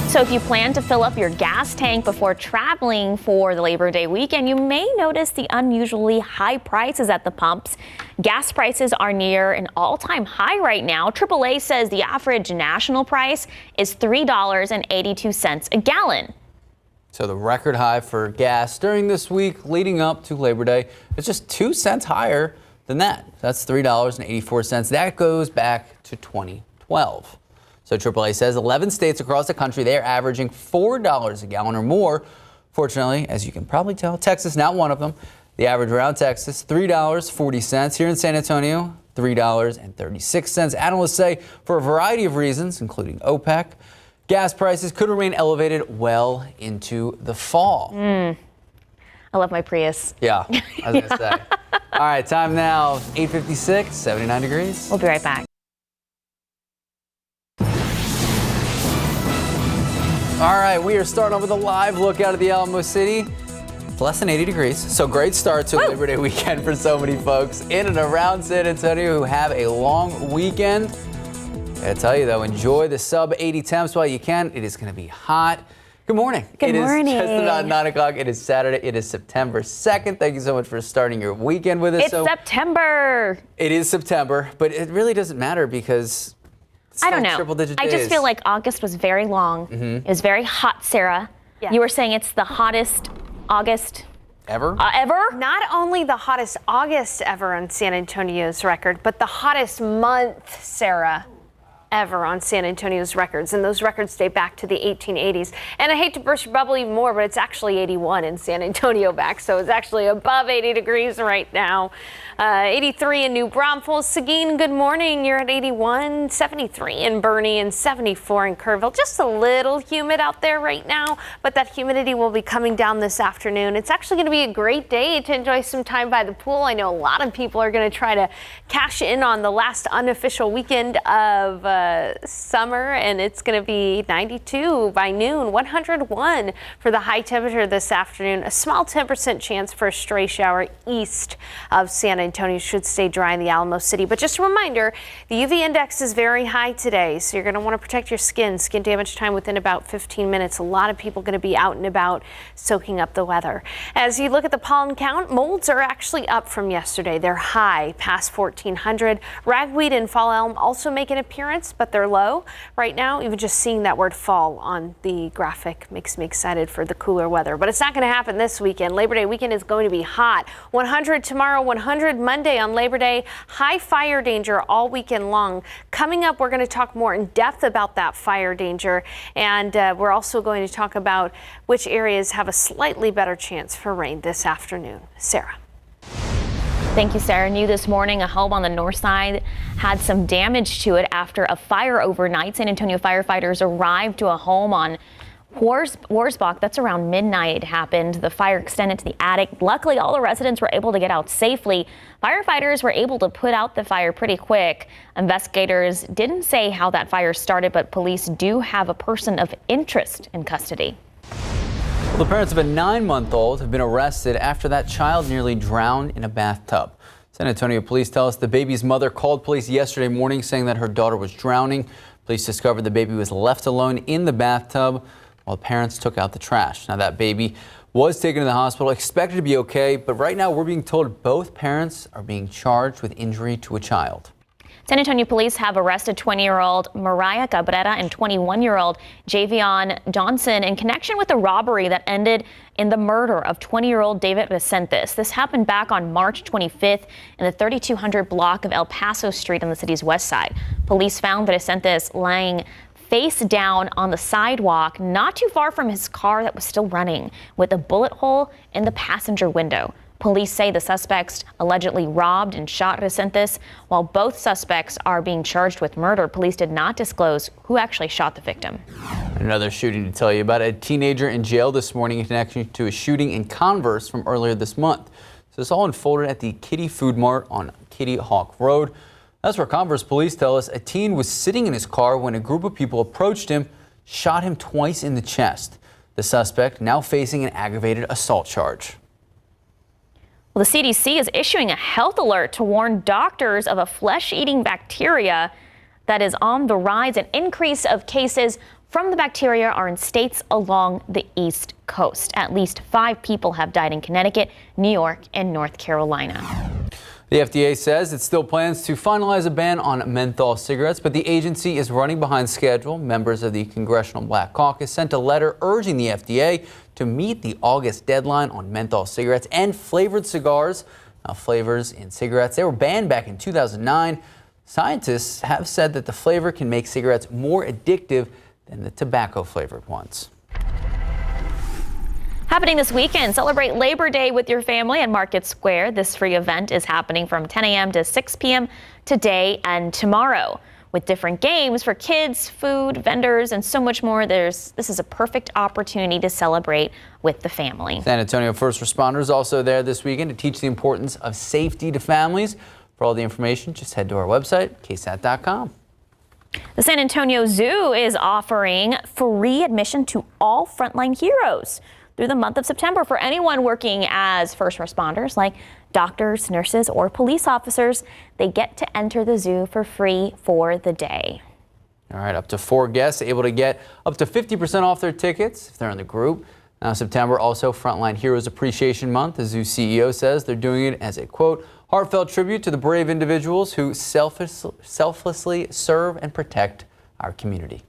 So if you plan to fill up your gas tank before traveling for the Labor Day weekend, you may notice the unusually high prices at the pumps. Gas prices are near an all-time high right now. AAA says the average national price is $3.82 a gallon. So the record high for gas during this week leading up to Labor Day is just 2 cents higher than that. That's $3.84. That goes back to 2012. So AAA says 11 states across the country, they're averaging $4 a gallon or more. Fortunately, as you can probably tell, Texas not one of them. The average around Texas, $3.40. Here in San Antonio, $3.36. Analysts say for a variety of reasons, including OPEC, gas prices could remain elevated well into the fall. I love my Prius. Yeah, I was gonna say. All right, time now, 8:56, 79 degrees. We'll be right back. All right, we are starting off with a live look out of the Alamo City. It's less than 80 degrees, so great start to Labor Day weekend for so many folks in and around San Antonio who have a long weekend. I gotta tell you though, enjoy the sub 80 temps while you can. It is gonna be hot. Good morning. Good morning. It is just about 9 o'clock. It is Saturday. It is September 2nd. Thank you so much for starting your weekend with us. It's September. It is September, but it really doesn't matter because I don't know. Triple-digit I just days. feel like August was very long. It was very hot, Sarah. Yeah. You were saying it's the hottest August ever? Ever? Not only the hottest August ever on San Antonio's record, but the hottest month, Sarah, ever on San Antonio's records. And those records date back to the 1880s. And I hate to burst your bubble even more, but it's actually 81 in San Antonio back. So it's actually above 80 degrees right now. 83 in New Braunfels. Seguin, good morning. You're at 81, 73 in Bernie, and 74 in Kerrville. Just a little humid out there right now, but that humidity will be coming down this afternoon. It's actually going to be a great day to enjoy some time by the pool. I know a lot of people are going to try to cash in on the last unofficial weekend of summer, and it's going to be 92 by noon, 101 for the high temperature this afternoon. A small 10% chance for a stray shower east of San Antonio. Should stay dry in the Alamo City. But just a reminder, the UV index is very high today, so you're going to want to protect your skin. Skin damage time within about 15 minutes. A lot of people going to be out and about soaking up the weather. As you look at the pollen count, molds are actually up from yesterday. They're high, past 1,400. Ragweed and fall elm also make an appearance, but they're low. Right now, even just seeing that word fall on the graphic makes me excited for the cooler weather. But it's not going to happen this weekend. Labor Day weekend is going to be hot. 100 tomorrow, 100 Monday on Labor Day. High fire danger all weekend long. Coming up, we're going to talk more in depth about that fire danger. And we're also going to talk about which areas have a slightly better chance for rain this afternoon. Sarah. Thank you, Sarah. New this morning, a home on the north side had some damage to it after a fire overnight. San Antonio firefighters arrived to a home on Warsbach. That's around midnight it happened. The fire extended to the attic. Luckily, all the residents were able to get out safely. Firefighters were able to put out the fire pretty quick. Investigators didn't say how that fire started, but police do have a person of interest in custody. Well, the parents of a 9-month-old have been arrested after that child nearly drowned in a bathtub. San Antonio police tell us the baby's mother called police yesterday morning saying that her daughter was drowning. Police discovered the baby was left alone in the bathtub while parents took out the trash. Now that baby was taken to the hospital, expected to be okay, but right now we're being told both parents are being charged with injury to a child. San Antonio police have arrested 20-year-old Mariah Cabrera and 21-year-old Javion Johnson in connection with the robbery that ended in the murder of 20-year-old David Resentis. This happened back on March 25th in the 3200 block of El Paso Street on the city's west side. Police found Resentis lying face down on the sidewalk not too far from his car that was still running, with a bullet hole in the passenger window. Police say the suspects allegedly robbed and shot Resentis. While both suspects are being charged with murder, police did not disclose who actually shot the victim. Another shooting to tell you about. A teenager in jail this morning in connection to a shooting in Converse from earlier this month. So this all unfolded at the Kitty Food Mart on Kitty Hawk Road. That's where Converse police tell us a teen was sitting in his car when a group of people approached him, shot him twice in the chest. The suspect now facing an aggravated assault charge. Well, the CDC is issuing a health alert to warn doctors of a flesh-eating bacteria that is on the rise. An increase of cases from the bacteria are in states along the East Coast. At least 5 people have died in Connecticut, New York, and North Carolina. The FDA says it still plans to finalize a ban on menthol cigarettes, but the agency is running behind schedule. Members of the Congressional Black Caucus sent a letter urging the FDA to meet the August deadline on menthol cigarettes and flavored cigars. Now, flavors in cigarettes, they were banned back in 2009. Scientists have said that the flavor can make cigarettes more addictive than the tobacco-flavored ones. Happening this weekend, celebrate Labor Day with your family at Market Square. This free event is happening from 10 a.m. to 6 p.m. today and tomorrow. With different games for kids, food, vendors, and so much more, this is a perfect opportunity to celebrate with the family. San Antonio first responders also there this weekend to teach the importance of safety to families. For all the information, just head to our website, KSAT.com. The San Antonio Zoo is offering free admission to all frontline heroes through the month of September for anyone working as first responders like doctors, nurses, or police officers. They get to enter the zoo for free for the day. All right, up to 4 guests able to get up to 50% off their tickets if they're in the group. Now, September also Frontline Heroes Appreciation Month. The zoo CEO says they're doing it as a, quote, heartfelt tribute to the brave individuals who selflessly serve and protect our community.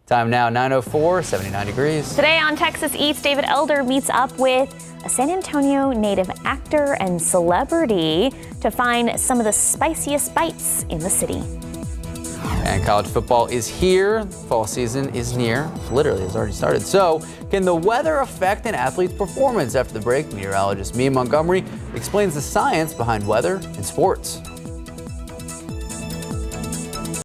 Time now, 9:04, 79 degrees. Today on Texas Eats, David Elder meets up with a San Antonio native actor and celebrity to find some of the spiciest bites in the city. And college football is here. Fall season is near. Literally, it's already started. So, can the weather affect an athlete's performance? After the break, meteorologist Mia Montgomery explains the science behind weather in sports.